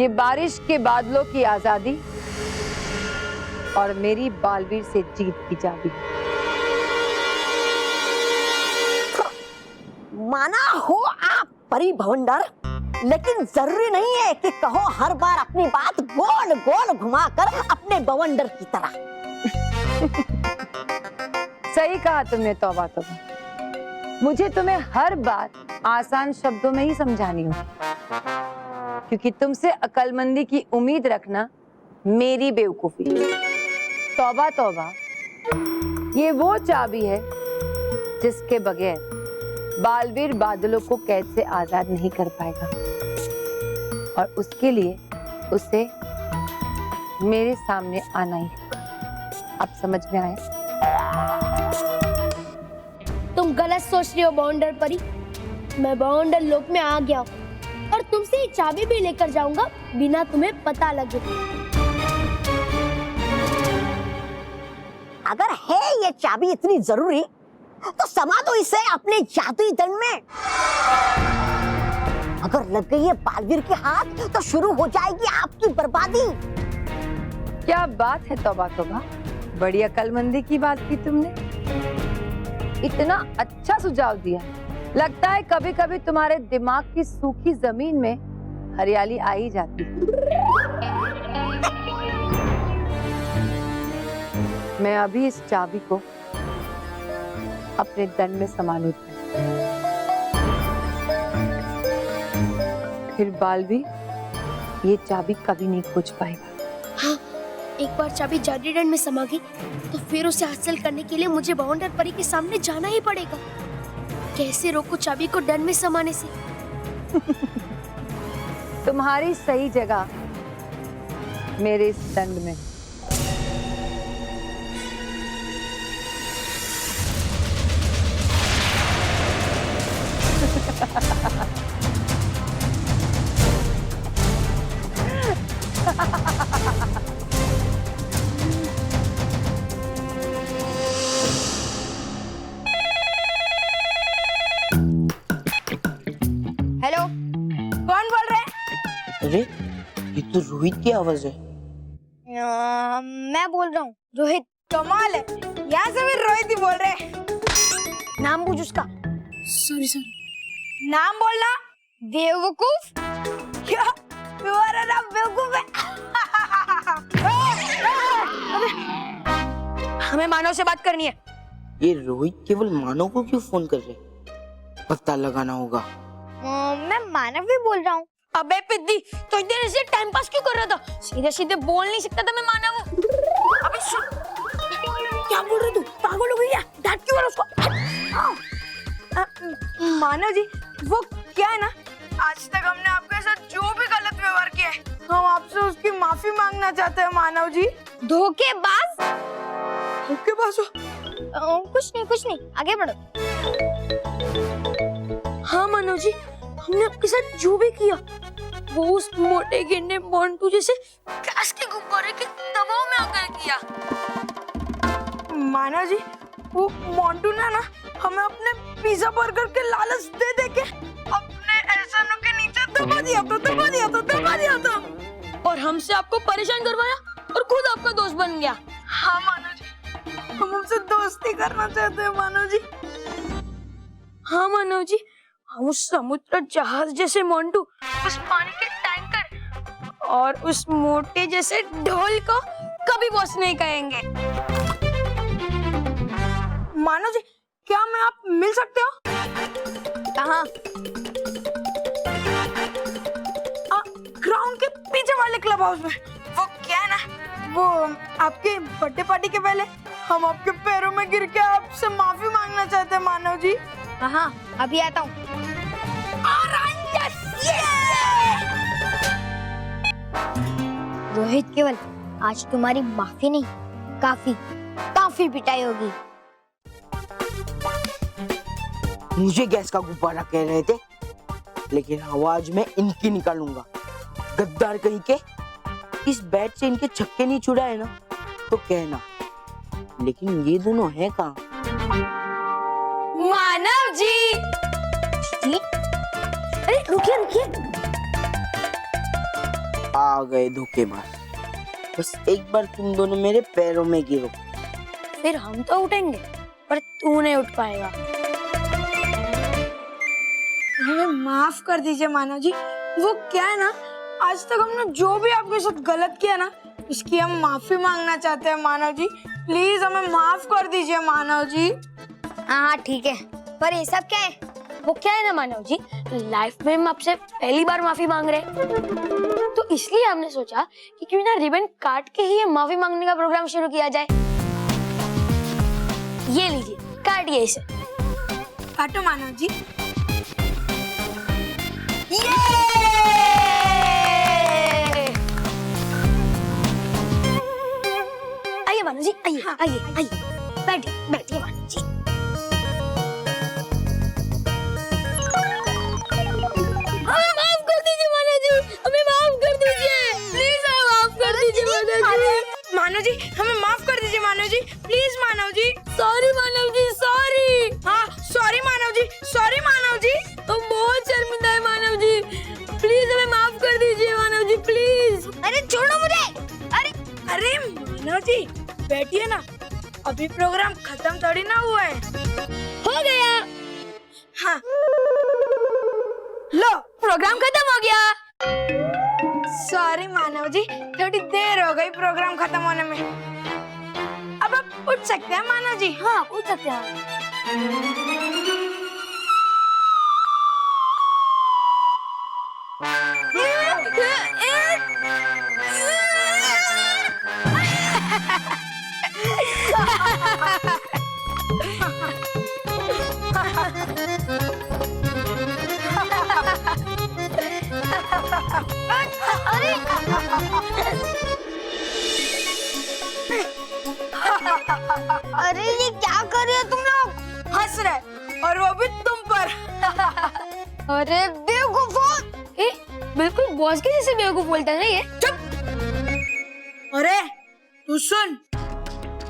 ये बारिश के बादलों की आजादी और मेरी बालवीर से जीत की चाबी। माना हो आप परी भवंडर, लेकिन जरूरी नहीं है कि कहो हर बार अपनी बात गोल गोल घुमाकर अपने बवंडर की तरह। सही कहा तुमने तौबा तौबा, मुझे तुम्हें हर बात आसान शब्दों में ही समझानी हो, क्योंकि तुमसे अक्लमंदी की उम्मीद रखना मेरी बेवकूफी। तौबा तौबा, ये वो चाबी है जिसके बगैर बालवीर बादलों को कैद से आजाद नहीं कर पाएगा, और उसके लिए उसे मेरे सामने आना ही होगा। अब समझ में आया? तुम गलत सोच रही हो बाउंडर परी। मैं बाउंडर लोक में आ गया हूँ और तुमसे ये चाबी भी लेकर जाऊंगा बिना तुम्हें पता लगे। अगर है ये चाबी इतनी जरूरी, तो समा दो इसे अपने जादुई दंड में। अगर लग गई है बालवीर के हाथ, तो शुरू हो जाएगी आपकी बर्बादी। क्या बात है तौबा तौबा, बड़ी अक्लमंदी की बात की तुमने। इतना अच्छा सुझाव दिया, लगता है कभी कभी तुम्हारे दिमाग की सूखी जमीन में हरियाली आ ही जाती। मैं अभी इस चाबी को अपने दंड में समा लेती हूँ, फिर बालवीर ये चाबी कभी नहीं खोज पाएगा। हाँ, एक बार चाबी जादुई दंड में समा गई तो फिर उसे हासिल करने के लिए मुझे बाउंडर परी के सामने जाना ही पड़ेगा। कैसे रोकूं चाबी को दंड में समाने से? तुम्हारी सही जगह मेरे इस दंड में। हेलो, कौन बोल रहे हैं? अरे ये तो रोहित की आवाज है। मैं बोल रहा हूँ रोहित। कमाल है, यहाँ से भी रोहित ही बोल रहे हैं। नाम पूछ उसका। Sorry sorry. नाम बोलना। बेवकूफ। क्या तुम्हारा नाम बेवकूफ है? हमें मानव से बात करनी है। ये रोहित केवल मानव को क्यों फोन कर रहे? पता लगाना होगा। मैं मानव भी बोल रहा हूँ। अबे पिद्दी, तो देर से टाइम पास क्यों कर रहा था? सीधे सीधे बोल नहीं सकता था मैं मानव हूँ। अबे सुन, क्या बोल रहे तू? पागल हो गई क्या? डांट क्यों रहा उसको? मानव जी, वो क्या है ना, आज तक हमने आपके साथ जो भी गलत व्यवहार किया है, हम आपसे उसकी माफी मांगना चाहते हैं मानव जी। धोखेबाज? धोखेबाज? कुछ नहीं, आगे बढ़ो। हाँ मानव जी, हमने आपके साथ जो भी किया, वो उस मोटे गिरने मोंटू जैसे गैस के गुब्बारे के दबाव में आकर किया। मानव जी, वो मोंटू ने ना हमें अपने पिज्जा बर्गर के लालच दे दे के अपने एहसानों के नीचे दबा दिया था और हमसे आपको परेशान करवाया और खुद आपका दोस्त बन गया। हाँ मानव जी, हम हमसे दोस्ती करना चाहते हैं मानव जी। हाँ मानव जी, हम उस समुद्र जहाज जैसे मोंटू, उस पानी के टैंकर और उस मोटे जैसे ढोल को कभी बॉस नहीं कहेंगे। मानव जी, क्या मैं आप मिल सकते हो? कहाँ? ग्राउंड के पीछे वाले क्लब हाउस में। वो क्या है ना, वो आपके बर्थडे पार्टी के पहले हम आपके पैरों में गिर के आपसे माफी मांगना चाहते हैं मानव जी। हाँ, अभी आता हूँ। रोहित केवल, आज तुम्हारी माफी नहीं, काफी पिटाई होगी। मुझे गैस का गुब्बारा कह रहे थे, लेकिन आवाज में इनकी निकालूंगा। गद्दार कहीं के, इस बैट से इनके छक्के नहीं छुड़ाए ना तो कहना, लेकिन ये दोनों हैं कहाँ? मानव जी, अरे रुकिए। आ गए धोखेबाज। बस एक बार तुम दोनों मेरे पैरों में गिरो, फिर हम तो उठेंगे, पर तू नहीं उठ पाएगा। हमें माफ कर दीजिए मानव जी। वो क्या है ना, आज तक हमने जो भी आपके साथ गलत किया ना, उसकी हम माफी मांगना चाहते हैं मानव जी। प्लीज हमें माफ कर दीजिए मानव जी। हाँ ठीक है, पर ये सब क्या है? वो क्या है ना मानव जी, लाइफ में हम आपसे पहली बार माफी मांग रहे हैं, तो इसलिए हमने सोचा कि क्यों ना रिबन काट के ही माफी मांगने का प्रोग्राम शुरू किया जाए। ये लीजिए, काटिए इसे। काटो मानव जी। आइए मानव जी, आइए। बैठिए मानव जी। हमें माफ कर दीजिए मानव जी, हमें माफ कर दीजिए, प्लीज हमें माफ कर दीजिए मानव जी, हमें माफ कर दीजिए Manav ji, please Manav ji. Sorry Manav ji, sorry. हाँ सॉरी मानव जी, सॉरी मानव जी। हम बहुत शर्मिंदा है मानव जी, प्लीज हमें माफ कर दीजिए मानव जी, प्लीज। अरे छोड़ो मुझे। अरे मानव जी, बैठिए ना, अभी प्रोग्राम खत्म थोड़ी ना हुआ है। हो गया। हाँ लो, प्रोग्राम खत्म हो गया। सॉरी मानव जी, थोड़ी देर हो गई प्रोग्राम खत्म होने में। अब आप उठ सकते हैं मानव जी। हाँ उठ सकते हैं। अरे ये क्या कर रहे हो तुम लोग? हंस रहे और वो भी तुम पर। अरे बेवकूफो! ए, बिल्कुल बॉस के जैसे बेवकूफ बोलता है ना ये। अरे तू सुन,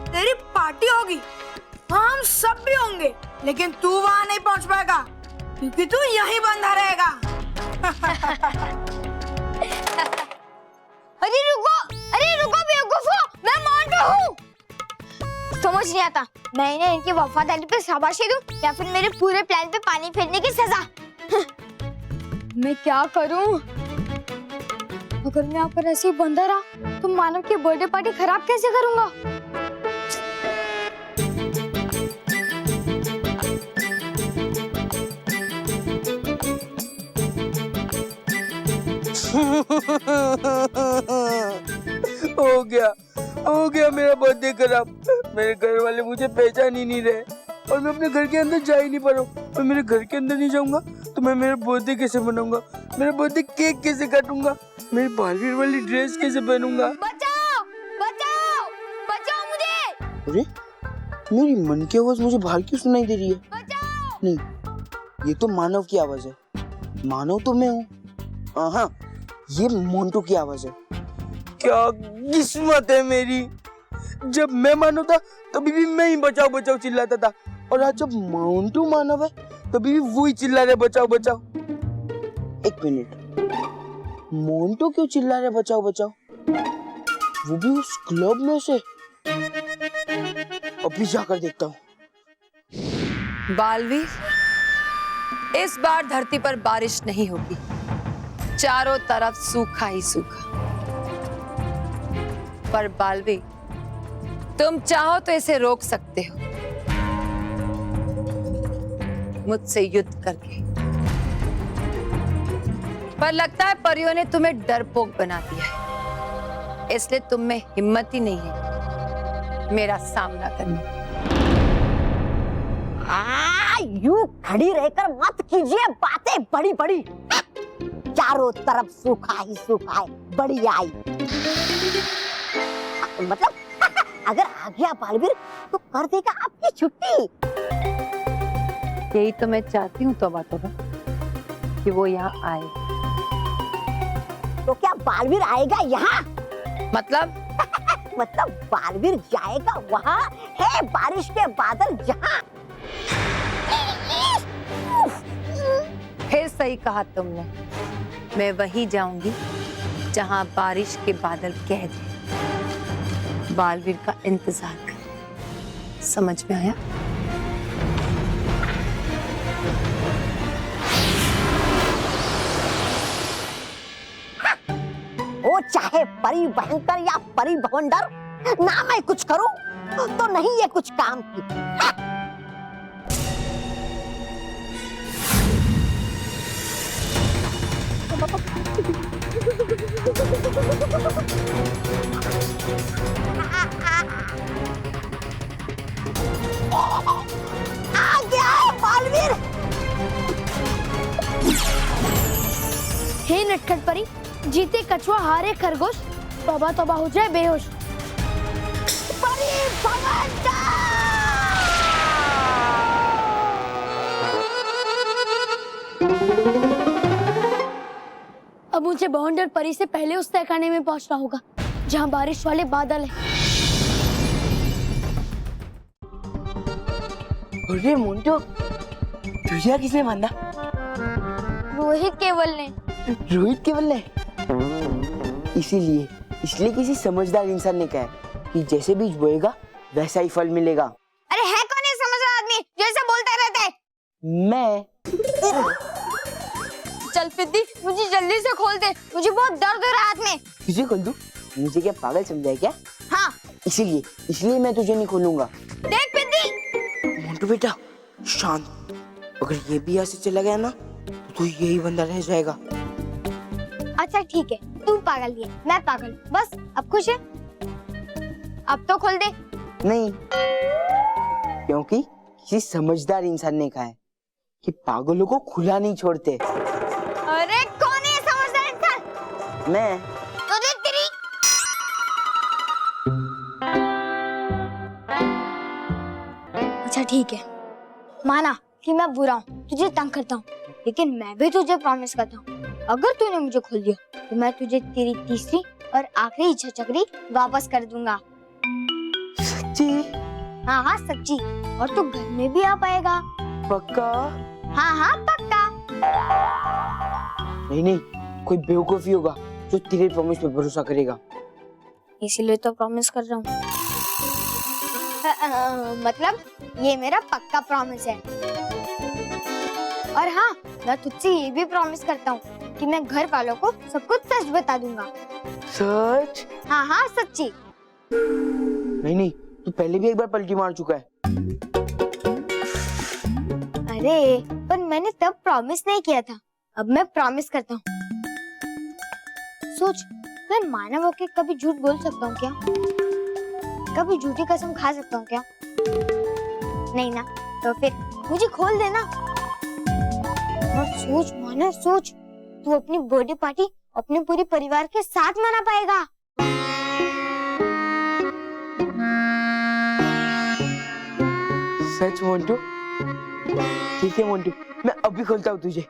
तेरी पार्टी होगी, हम सब भी होंगे, लेकिन तू वहां नहीं पहुंच पाएगा क्योंकि तू यहीं बंधा रहेगा। अरे रुको बेवकूफो, मैं मोंटू हूँ। समझ नहीं आता, मैं इन्हें इनकी वफादारी पे शाबाशी दूं या फिर मेरे पूरे प्लान पे पानी फेरने की सजा। मैं क्या करूं? अगर मैं यहाँ पर ऐसे ही बंधा रहा तो मानव की बर्थडे पार्टी खराब कैसे करूंगा? हो गया मेरा बर्थडे खराब। मेरे घर वाले मुझे पहचान ही नहीं रहे और मैं अपने घर के अंदर जा ही नहीं पा रहा हूँ। मैं मेरे घर के अंदर नहीं जाऊंगा तो मैं मेरा बर्थडे कैसे मनाऊंगा? मेरा बर्थडे केक कैसे काटूंगा? मेरी बालवीर वाली ड्रेस कैसे पहनूंगा? बचाओ! बचाओ! बचाओ मुझे! अरे मेरी मन की आवाज मुझे बाहर क्यों सुनाई दे रही है? बचाओ! नहीं, ये तो मानव की आवाज है। मानव तो मैं हूँ। हाँ, ये मोंटू की आवाज है। क्या किस्मत है मेरी। जब मैं मानव था तभी भी मैं ही बचाओ बचाओ चिल्लाता था, और आज जब मोंटू मानव है तभी भी वही चिल्ला रहे बचाओ बचाओ। एक मिनट, मोंटू क्यों चिल्ला रहे बचाओ बचाओ? वो भी उस क्लब में से। अभी जाकर देखता हूँ। बालवीर, इस बार धरती पर बारिश नहीं होगी, चारों तरफ सूखा ही सूखा। पर बालवीर, तुम चाहो तो इसे रोक सकते हो, मुझसे युद्ध करके। पर लगता है परियों ने तुम्हें डरपोक बना दिया है, इसलिए तुम में हिम्मत ही नहीं है मेरा सामना करने। यूं खड़ी रहकर मत कीजिए बातें बड़ी बड़ी। चारों तरफ सूखा ही सूखा है, बड़ी आई। मतलब अगर आ गया बालवीर तो कर देगा आपकी छुट्टी। यही तो मैं चाहती हूँ तौबा तौबा, कि वो यहाँ आए। तो क्या बालवीर आएगा यहाँ? मतलब मतलब बालवीर जाएगा वहाँ है बारिश के बादल जहाँ। फिर सही कहा तुमने, मैं वहीं जाऊंगी जहां बारिश के बादल कह दे बालवीर का इंतजार कर। समझ में आया? वो चाहे परी भयंकर या परी भवंडर, ना मैं कुछ करूं तो नहीं ये कुछ काम की। आ गया है बालवीर। हे नटखट परी, जीते कछुआ हारे खरगोश, तौबा तौबा हो जाए बेहोश। परी भवंडर! अब मुझे बवंडर परी से पहले उस तहखाने में पहुंचना होगा जहां बारिश वाले बादल हैं। अरे मोंटू, तुझे किसने बांधा? रोहित केवल ने। रोहित केवल ने? इसलिए किसी समझदार इंसान ने कहा कि जैसे बीज बोएगा वैसा ही फल मिलेगा। अरे है कौन ये समझदार आदमी जो ऐसा बोलता रहता है? मैं। चल फिद्दी, मुझे जल्दी से खोल दे, मुझे बहुत दर्द हो रहा है हाथ में। तुझे खोल दूं? मुझे क्या पागल समझा है क्या? हाँ। इसलिए मैं तुझे नहीं खोलूंगा। देख फिद्दी। मोंटू बेटा शांत, अगर ये भी यहाँ से चला गया ना तो यही बंदा रह जाएगा। अच्छा ठीक है, तू पागल है, मैं पागल हूँ। बस अब खुश है? अब तो खोल दे। नहीं, क्योंकि किसी समझदार इंसान ने कहा है कि पागलों को खुला नहीं छोड़ते। अरे कौन है समझदार इंसान? मैं। तो देख तेरी। अच्छा ठीक है, माना कि मैं बुरा हूँ, तुझे तंग करता हूँ, लेकिन मैं भी तुझे प्रॉमिस करता हूँ, अगर तूने मुझे खोल दिया तो मैं तुझे तेरी तीसरी और आखिरी इच्छा चक्री वापस कर दूंगा। सच्ची? हाँ हाँ सच्ची, और तू घर में भी आ पाएगा। पक्का? हाँ हाँ पक्का। नहीं नहीं, कोई बेवकूफी होगा जो तेरे प्रॉमिस पे भरोसा करेगा। इसीलिए तो प्रॉमिस कर रहा हूँ। मतलब ये मेरा पक्का प्रॉमिस है। और हाँ, मैं तुझसे ये भी प्रॉमिस करता हूँ कि मैं घर वालों को सब कुछ सच बता दूंगा। सच? हाँ हाँ सच्ची। नहीं नहीं, तू पहले भी एक बार पलटी मार चुका है। अरे पर मैंने तब प्रॉमिस नहीं किया था, अब मैं प्रॉमिस करता हूँ। सोच, मैं मानव होके कभी झूठ बोल सकता हूँ क्या? कभी झूठी कसम खा सकता हूँ क्या? नहीं ना, तो फिर मुझे खोल देना। और सोच मानव, सोच, तू अपनी बर्थडे पार्टी अपने पूरे परिवार के साथ मना पाएगा। सच मोंटू? ठीक है मोंटू, मैं अभी खोलता हूँ तुझे।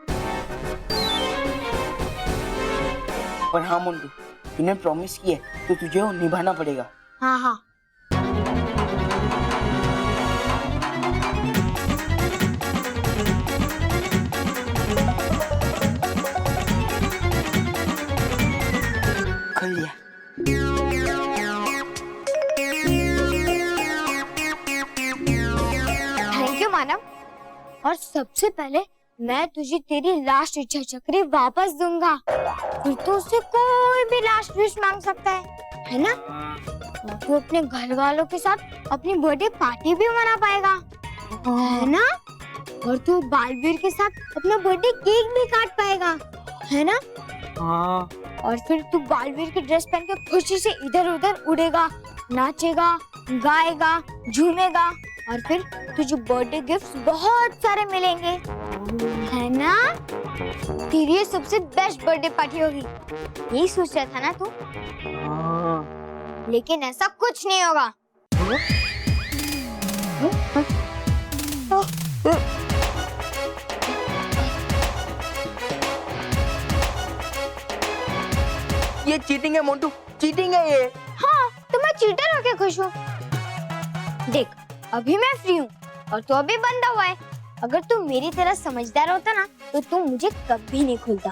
पर हाँ मोंटू, तूने प्रॉमिस किया है तो तुझे वो निभाना पड़ेगा। हाँ हाँ। खोल लिया। थैंक यू मानव। और सबसे पहले मैं तुझे तेरी लास्ट इच्छा चक्री वापस दूंगा, फिर तो उससे कोई भी लास्ट विश मांग सकता है ना? और तू अपने घर वालों के साथ अपनी बर्थडे पार्टी भी मना पाएगा, है ना? और तू बालवीर के साथ अपना बर्थडे केक भी काट पाएगा, है ना? हाँ। और फिर तू बालवीर की ड्रेस पहन के खुशी से इधर उधर उड़ेगा, नाचेगा, गाएगा, झूमेगा, और फिर तुझे बर्थडे गिफ्ट्स बहुत सारे मिलेंगे, है ना? तेरी ये सबसे बेस्ट बर्थडे पार्टी होगी, यही सोच रहा था ना तू? हाँ। लेकिन ऐसा कुछ नहीं होगा। ये चीटिंग है मोंटू, चीटिंग है ये। हाँ, तो मैं चीटर होके खुश हूँ। देख, अभी मैं फ्री हूँ और तू अभी बंधा हुआ है। अगर तू मेरी तरह समझदार होता ना, तो तू मुझे कभी नहीं खुलता,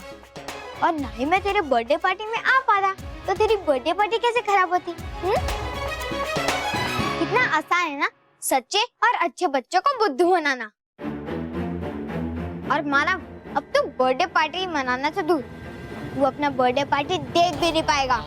और ना ही मैं तेरे बर्थडे पार्टी में आ पाता। तो तेरी बर्थडे पार्टी कैसे खराब होती? कितना आसान है ना सच्चे और अच्छे बच्चों को बुद्धू बनाना। और मानव, अब तू बर्थडे पार्टी मनाना तो दूर, तू अपना बर्थडे पार्टी देख भी नहीं पाएगा।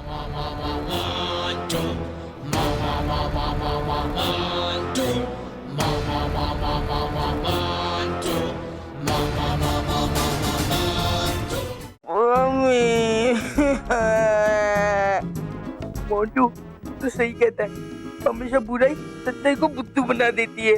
मोंटू तो सही कहता है, हमेशा बुराई सच्चाई को बुद्धू बना देती है।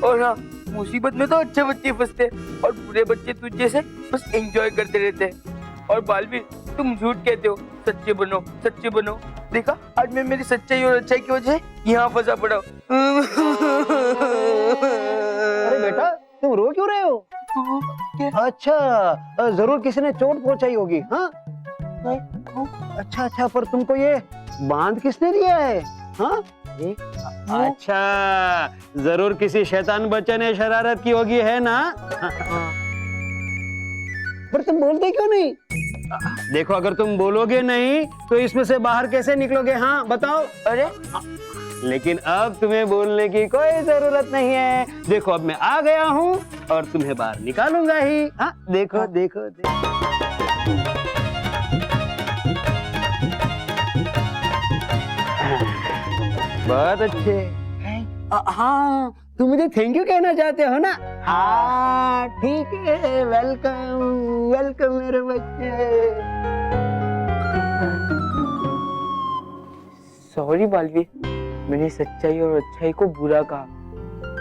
और हाँ, मुसीबत में तो अच्छे बच्चे फंसते हैं और बुरे बच्चे तुझे से बस एंजॉय करते रहते हैं। और बालवीर, तुम झूठ कहते हो, सच्चे बनो, सच्चे बनो। देखा, आज मैं मेरी सच्चाई और अच्छाई की वजह से यहाँ फंसा पड़ा हूँ। अरे बेटा, तुम रो क्यों रहे हो? अच्छा, जरूर किसी ने चोट पहुंचाई होगी। हाँ? अच्छा अच्छा, पर तुमको ये बांध किसने दिया है? हाँ? अच्छा, जरूर किसी शैतान बच्चे ने शरारत की होगी, है ना? पर तुम बोलते क्यों नहीं? देखो, अगर तुम बोलोगे नहीं तो इसमें से बाहर कैसे निकलोगे? हाँ बताओ। अरे लेकिन अब तुम्हें बोलने की कोई जरूरत नहीं है। देखो, अब मैं आ गया हूँ और तुम्हें बाहर निकालूंगा ही। हाँ, देखो देखो, देखो। बहुत अच्छे। हाँ, तुम मुझे थैंक यू कहना चाहते हो ना? हाँ ठीक है, वेलकम वेलकम मेरे बच्चे। सॉरी बालवीर, मैंने सच्चाई और अच्छाई को बुरा कहा।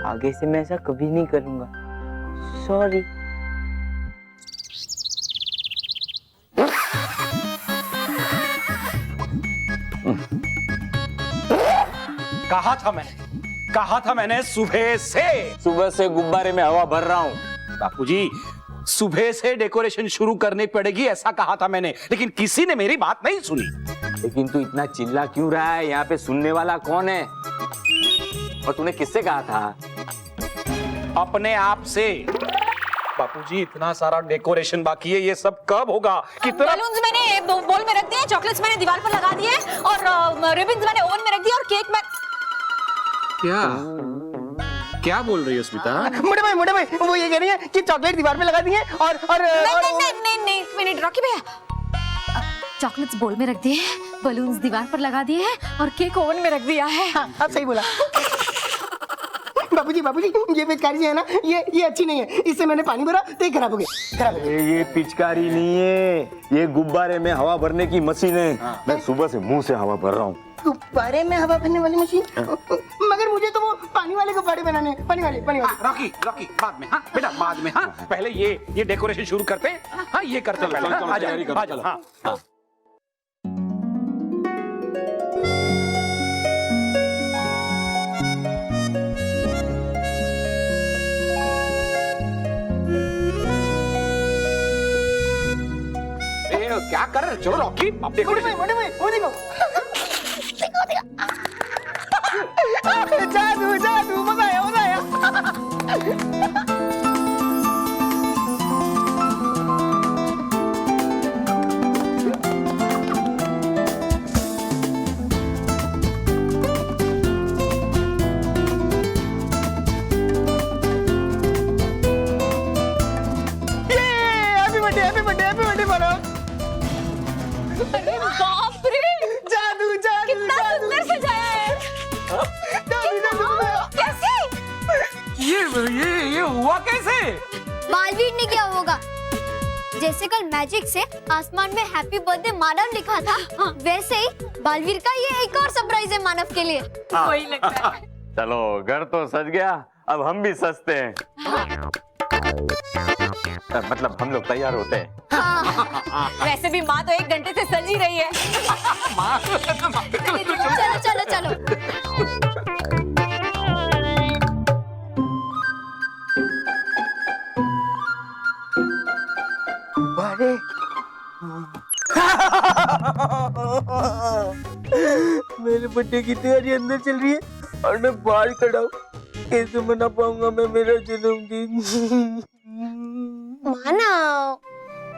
आगे से मैं ऐसा कभी नहीं करूंगा। सॉरी। कहा था मैंने, कहा था मैंने सुबह से गुब्बारे में हवा भर रहा हूँ। बापूजी, सुबह से डेकोरेशन शुरू करनी पड़ेगी ऐसा कहा था मैंने, लेकिन किसी ने मेरी बात नहीं सुनी। लेकिन तू इतना चिल्ला क्यों रहा है? यहाँ पे सुनने वाला कौन है? और तूने किससे कहा था? अपने आप से। बापूजी, इतना सारा डेकोरेशन बाकी है, ये सब कब होगा? कितना बैलून्स मैंने बोल में रख दिए, चॉकलेट्स मैंने दीवार पर लगा दिए और रिबन्स मैंने ओवन में रख दिए और केक मैं क्या बोल रही हो स्मिता? मोटे भाई वो ये कह रही है कि चॉकलेट दीवार पे लगा दी है और नहीं एक मिनट रॉकी भैया, चॉकलेट्स बोल में रख दिए, बलून्स दीवार पर लगा दिए हैं और केक ओवन में रख दिया है। हाँ, आप सही बोला। बाबूजी ये पिचकारी है ना, ये अच्छी नहीं है, इससे मैंने पानी भरा तो ये खराब हो गया। ये पिचकारी नहीं है, ये गुब्बारे में हवा भरने की मशीन है। मैं सुबह से मुंह से हवा भर रहा हूँ। गुब्बारे में हवा भरने वाली मशीन? मगर मुझे तो वो पानी वाले गुब्बारे बनाने हैं, पानी वाले। रॉकी बाद में, हाँ बेटा बाद में, हाँ पहले ये डेकोरेशन शुरू करते हैं। हाँ ये करते पहले, आ जाओ। हाँ। क्या कर रहे हो? चलो रॉकी, अब डेकोरेशन। वो देखो जादू मजा आया। हैप्पी बर्थडे मानो। अरे बाप रे, जादू कितना सुंदर सजाया है। कैसे? ये हुआ कैसे? बालवीर ने क्या होगा? जैसे कल मैजिक से आसमान में हैप्पी बर्थडे मानव लिखा था, वैसे ही बालवीर का ये एक और सरप्राइज है मानव के लिए। वही लगता है। चलो, घर तो सज गया, अब हम भी सजते हैं। मतलब हम लोग तैयार होते हैं। वैसे भी माँ तो 1 घंटे से सज ही रही है। चलो। अरे मेरे बर्थडे की तैयारी अंदर चल रही है और मैं बाहर खड़ा हूँ। कैसे मना पाऊंगा मैं मेरा जन्मदिन? मानव,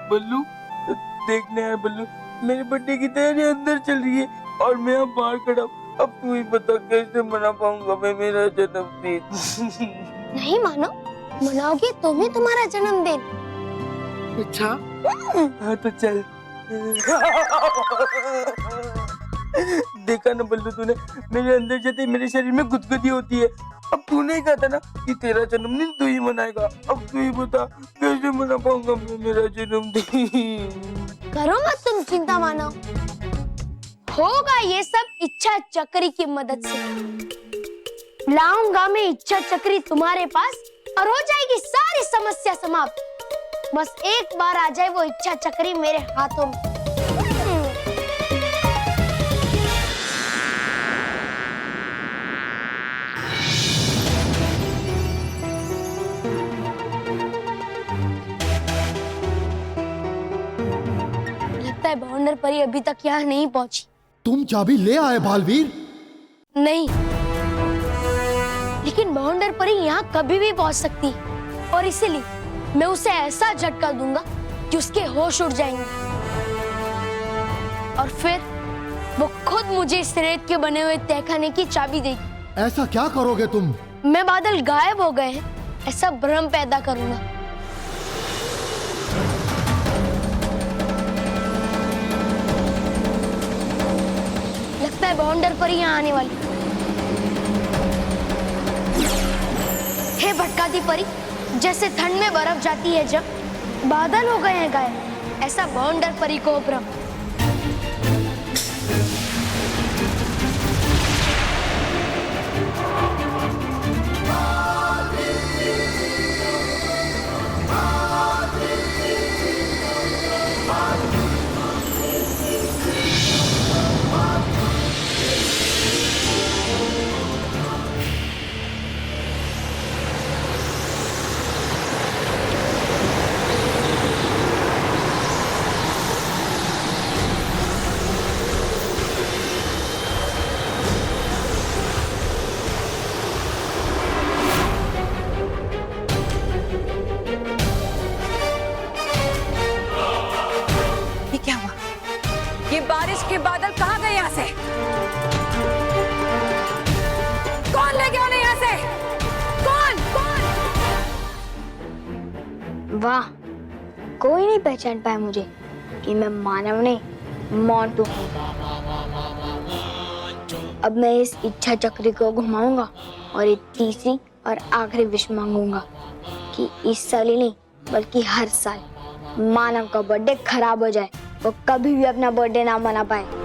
बल्लू देखने आया। बल्लू, मेरे बर्थडे की तैयारी अंदर चल रही है और मैं यहाँ बाहर खड़ा हूँ। अब तू ही बता कैसे मना पाऊंगा मैं मेरा जन्मदिन? नहीं मानव, मनाओगे तुम ही तुम्हारा जन्मदिन। अच्छा हाँ तो चल। देखा ना बल्लू, तूने मेरे अंदर जाते मेरे शरीर में गुदगुदी होती है। अब तूने ही कहा था ना कि तेरा जन्मदिन तू ही मनाएगा। अब तू ही बता कैसे मना पाऊंगा मैं मेरा जन्मदिन? करो मत तुम चिंता मानव, होगा ये सब इच्छा चक्री की मदद से। लाऊंगा मैं इच्छा चक्री तुम्हारे पास और हो जाएगी सारी समस्या समाप्त। बस एक बार आ जाए वो इच्छा चक्री मेरे हाथों में। लगता है बाउंडर परी अभी तक यहाँ नहीं पहुंची। तुम चाबी ले आए बालवीर? नहीं, लेकिन बाउंडर परी यहाँ कभी भी पहुंच सकती और इसीलिए मैं उसे ऐसा झटका दूंगा कि उसके होश उड़ जाएंगे और फिर वो खुद मुझे इस रेत के बने हुए तहखाने की चाबी देगी। ऐसा क्या करोगे तुम? मैं बादल गायब हो गए हैं ऐसा भ्रम पैदा करूंगा। लगता है बाउंडर पर यहाँ आने वाली। हे भटकाती परी, जैसे ठंड में बर्फ जाती है जब बादल हो गए हैं गायब, ऐसा बाउंडर परी को भ्रम। वाह, कोई नहीं पहचान पाया मुझे कि मैं मानव नहीं मोंटू हूँ। अब मैं इस इच्छा चक्र को घुमाऊंगा और एक तीसरी और आखिरी विश मांगूंगा कि इस साल ही नहीं बल्कि हर साल मानव का बर्थडे खराब हो जाए, वो कभी भी अपना बर्थडे ना मना पाए।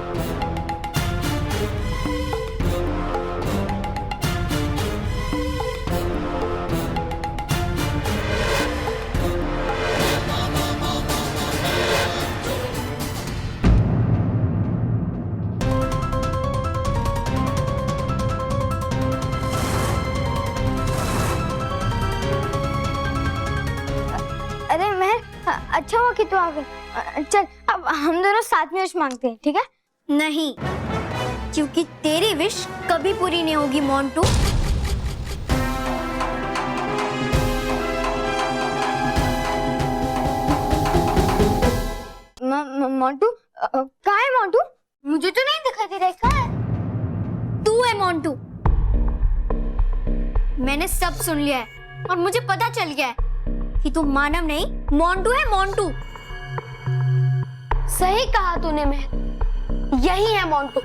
अरे मैं अच्छा हुआ कि तू आ गई। चल अब हम दोनों साथ में विश मांगते हैं, ठीक है? नहीं, क्योंकि तेरी विश कभी पूरी नहीं होगी मोंटू। मोंटू कहाँ है मोंटू? मुझे तो नहीं दिखाई दे रहा है, कहाँ है? तू है मोंटू। मैंने सब सुन लिया है और मुझे पता चल गया है कि तू मानव नहीं मोंटू है, मोंटू। सही कहा तूने महक, यही है मोंटू।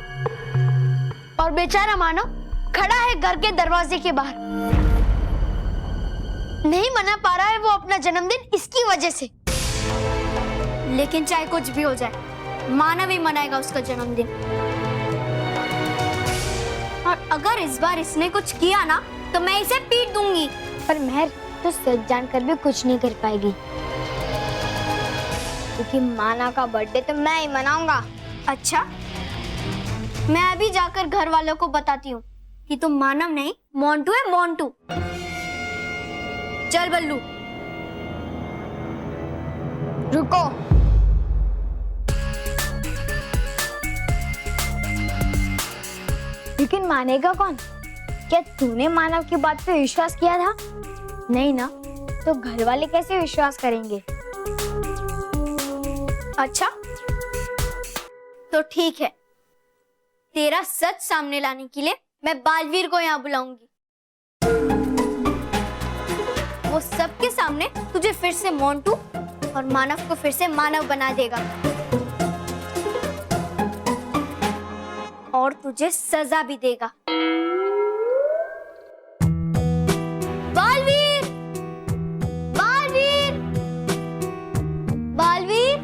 और बेचारा मानव खड़ा है घर के दरवाजे के बाहर, नहीं मना पा रहा है वो अपना जन्मदिन इसकी वजह से। लेकिन चाहे कुछ भी हो जाए, मानव ही मनाएगा उसका जन्मदिन। और अगर इस बार इसने कुछ किया ना तो मैं इसे पीट दूंगी। पर मेहर, तो सच जानकर भी कुछ नहीं कर पाएगी, क्योंकि माना का बर्थडे तो मैं ही मनाऊंगा। अच्छा, मैं अभी जाकर घर वालों को बताती हूँ कि तुम मानव नहीं मोंटू है, मोंटू। चल बल्लू। रुको, लेकिन मानेगा कौन? क्या तूने मानव की बात पे विश्वास किया था? नहीं ना, तो घर वाले कैसे विश्वास करेंगे? अच्छा, तो ठीक है, तेरा सच सामने लाने के लिए मैं बालवीर को यहाँ बुलाऊंगी। वो सबके सामने तुझे फिर से मोंटू और मानव को फिर से मानव बना देगा और तुझे सजा भी देगा। बालवीर, बालवीर, बालवीर,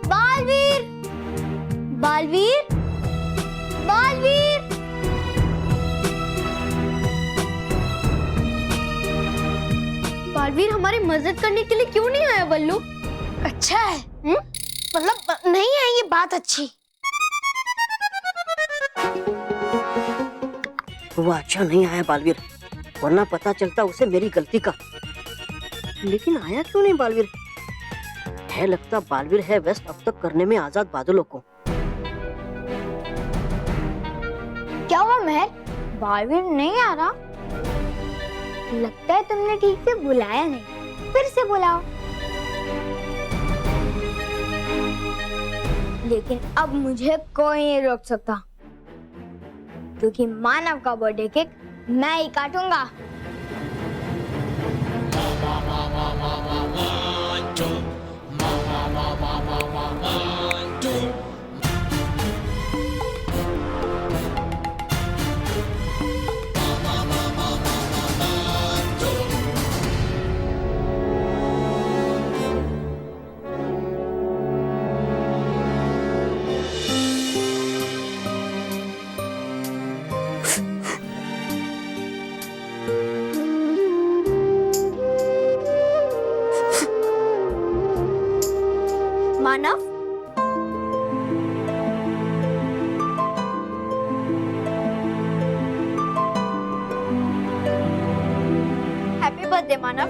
बालवीर, बालवीर, बालवीर। बालवीर हमारी मदद करने के लिए क्यों नहीं आया बल्लू? अच्छा है, मतलब नहीं है ये बात अच्छी। वो अच्छा नहीं आया बालवीर, वरना पता चलता उसे मेरी गलती का। लेकिन आया क्यों नहीं बालवीर? है लगता बालवीर है व्यस्त अब तक करने में आजाद बादलों को। क्या हुआ मेहर? बालवीर नहीं आ रहा? लगता है तुमने ठीक से बुलाया नहीं, फिर से बुलाओ। लेकिन अब मुझे कोई नहीं रोक सकता, क्योंकि मानव का बर्थडे केक मैं ही काटूंगा। मानव, हैप्पी बर्थडे मानव।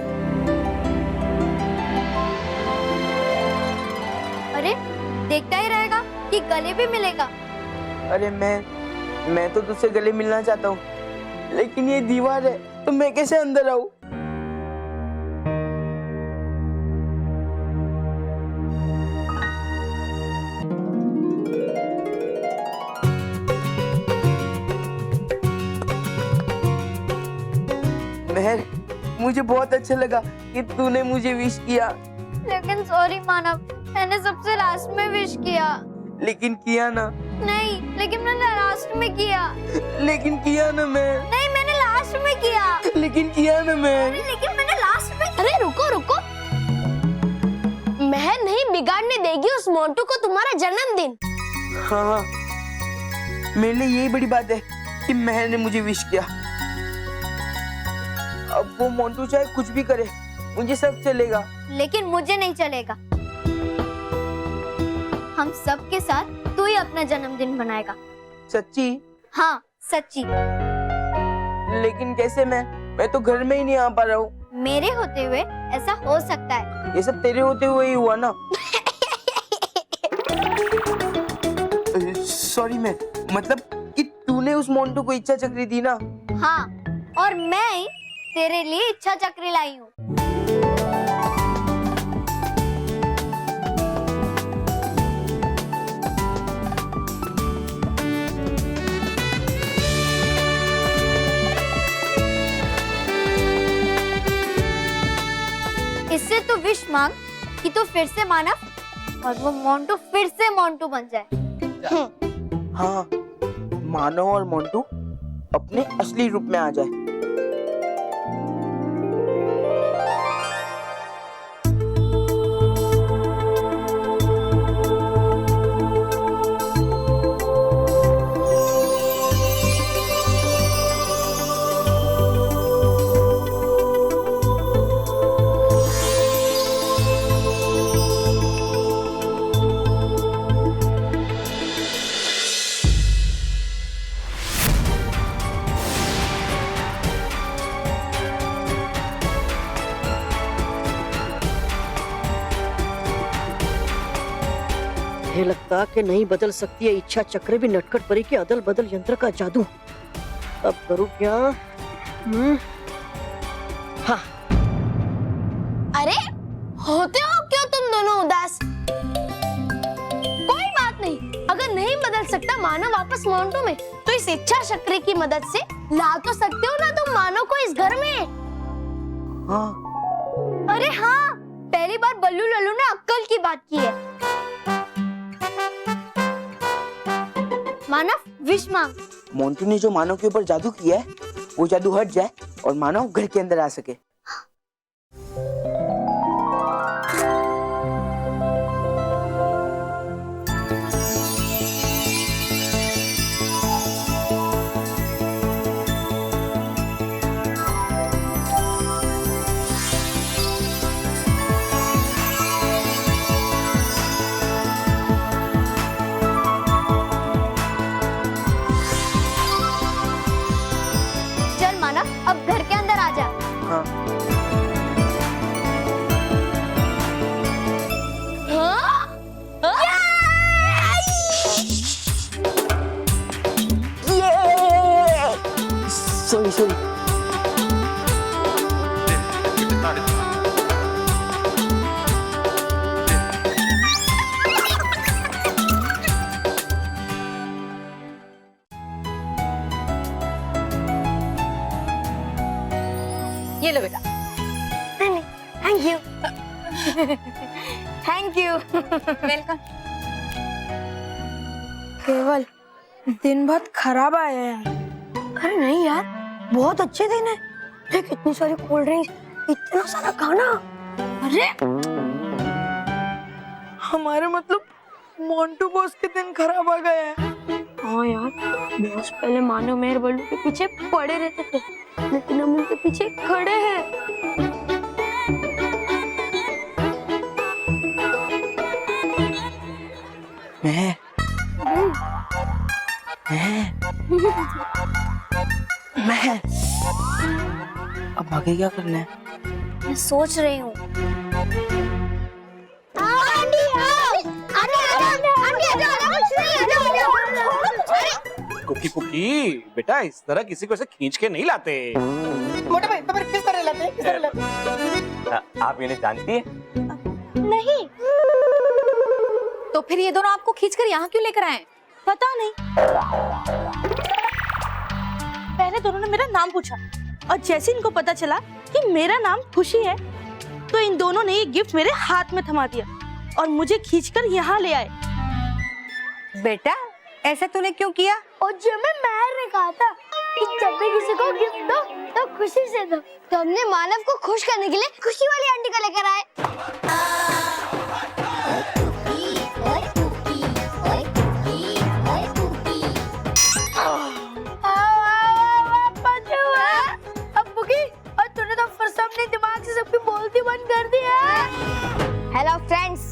अरे देखता ही रहेगा कि गले भी मिलेगा। अरे मैं तो तुझसे गले मिलना चाहता हूँ, लेकिन ये दीवार है तो मैं कैसे अंदर आऊँ? मेहर, मुझे बहुत अच्छा लगा कि तूने मुझे विश किया। लेकिन सॉरी मानव, मैंने सबसे लास्ट में विश किया। लेकिन किया ना। नहीं, लेकिन मैंने लास्ट में किया। लेकिन किया ना मैं। नहीं, मैंने लास्ट में किया। लेकिन किया ना मैं। लेकिन मैंने लास्ट में। अरे रुको रुको, महर नहीं बिगाड़ने देगी उस मोंटू को तुम्हारा जन्मदिन। हाँ, मेरे लिए यही बड़ी बात है कि महर ने मुझे विश किया। अब वो मोंटू चाहे कुछ भी करे, मुझे सब चलेगा। लेकिन मुझे नहीं चलेगा। हम सब के साथ तू ही अपना जन्मदिन बनाएगा। सच्ची? हाँ सच्ची। लेकिन कैसे? मैं तो घर में ही नहीं आ पा रहा हूँ। मेरे होते हुए ऐसा हो सकता है। ये सब तेरे होते हुए ही हुआ ना। सॉरी मैं, मतलब कि तूने उस मोंटू को इच्छा चक्री दी ना। हाँ, और मैं ही तेरे लिए इच्छा चक्री लाई हूँ। इससे तो विश मांग कि तू फिर से मानव और वो मोंटू फिर से मोंटू बन जाए। हाँ, मानव और मोंटू अपने असली रूप में आ जाए। मुझे लगता कि नहीं बदल सकती है इच्छा चक्र भी नटखट परी के अदल बदल यंत्र का जादू। अब करूँ क्या? हाँ। अरे होते हो क्यों तुम दोनों उदास? कोई बात नहीं, अगर नहीं बदल सकता मानव वापस मोंटू में, तो इस इच्छा चक्र की मदद से ला तो सकते हो ना तुम मानव को इस घर में। हाँ। अरे हाँ, पहली बार बल्लू लल्लू ने अक्ल की बात की है। मानव विश मांग। मोंटू ने जो मानव के ऊपर जादू किया है, वो जादू हट जाए और मानव घर के अंदर आ सके। चल मानव, अब घर के अंदर आ जा। हाँ। सॉरी। ये लो बेटा। Thank you. Thank you. Welcome. केवल दिन बहुत खराब आया यार। अरे नहीं यार, बहुत अच्छे दिन है। देख इतनी सारी कोल्ड ड्रिंक्स, इतना सारा खाना। अरे हमारे मतलब मोंटू बॉस के दिन खराब आ गया है। हाँ यार, बॉस पहले मानव मेहर बल्लू के पीछे पड़े रहते थे, लेकिन हम उनके पीछे खड़े हैं। मैं अब आगे क्या करना है? मैं सोच रही हूँ। कुकी कुकी, बेटा इस तरह किसी को ऐसे खींच के नहीं लाते। मोटे भाई, तो फिर किस तरह लाते हैं? किस तरह लाते हैं? आप इन्हें जानती है? नहीं। तो फिर ये दोनों आपको खींचकर यहाँ क्यों लेकर आए? पता नहीं। पहले दोनों ने मेरा नाम पूछा और जैसे इनको पता चला कि मेरा नाम खुशी है, तो इन दोनों ने ये गिफ्ट मेरे हाथ में थमा दिया और मुझे खींचकर यहाँ ले आए। बेटा ऐसा तूने क्यों किया? और जो महर ने कहा था कि जब भी किसी को गिफ्ट दो तो खुशी से दो, तो हमने मानव को खुश करने के लिए खुशी वाली आंटी को लेकर आए। अब्बू की, और तूने तो फिर से अपने दिमाग से सबकी बोलती बंद कर दी है। हेलो फ्रेंड्स,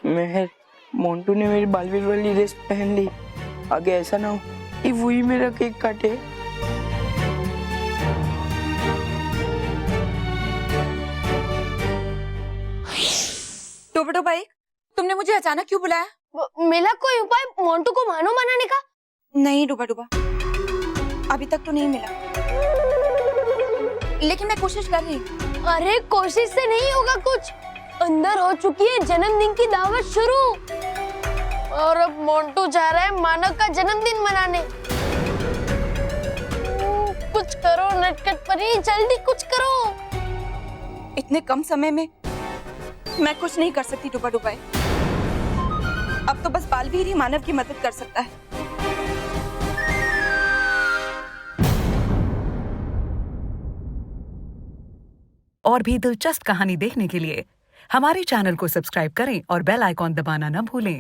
मेहर, मोंटू ने मेरी बालवीर वाली ड्रेस पहन ली। आगे ऐसा ना हो कि वही मेरा केक काटे। टोपटो भाई, तुमने मुझे अचानक क्यों बुलाया? मिला कोई उपाय मोंटू को मानो मनाने का? नहीं डूबा डूबा, अभी तक तो नहीं मिला, लेकिन मैं कोशिश कर रही हूँ। अरे कोशिश से नहीं होगा कुछ, अंदर हो चुकी है जन्मदिन की दावत शुरू, और अब मोंटू जा रहा है मानव का जन्मदिन मनाने। कुछ करो नटखट परी, जल्दी कुछ करो। इतने कम समय में मैं कुछ नहीं कर सकती डूबा डूबाई। अब तो बस बालवीर ही मानव की मदद कर सकता है। और भी दिलचस्प कहानी देखने के लिए हमारे चैनल को सब्सक्राइब करें और बेल आइकॉन दबाना न भूलें।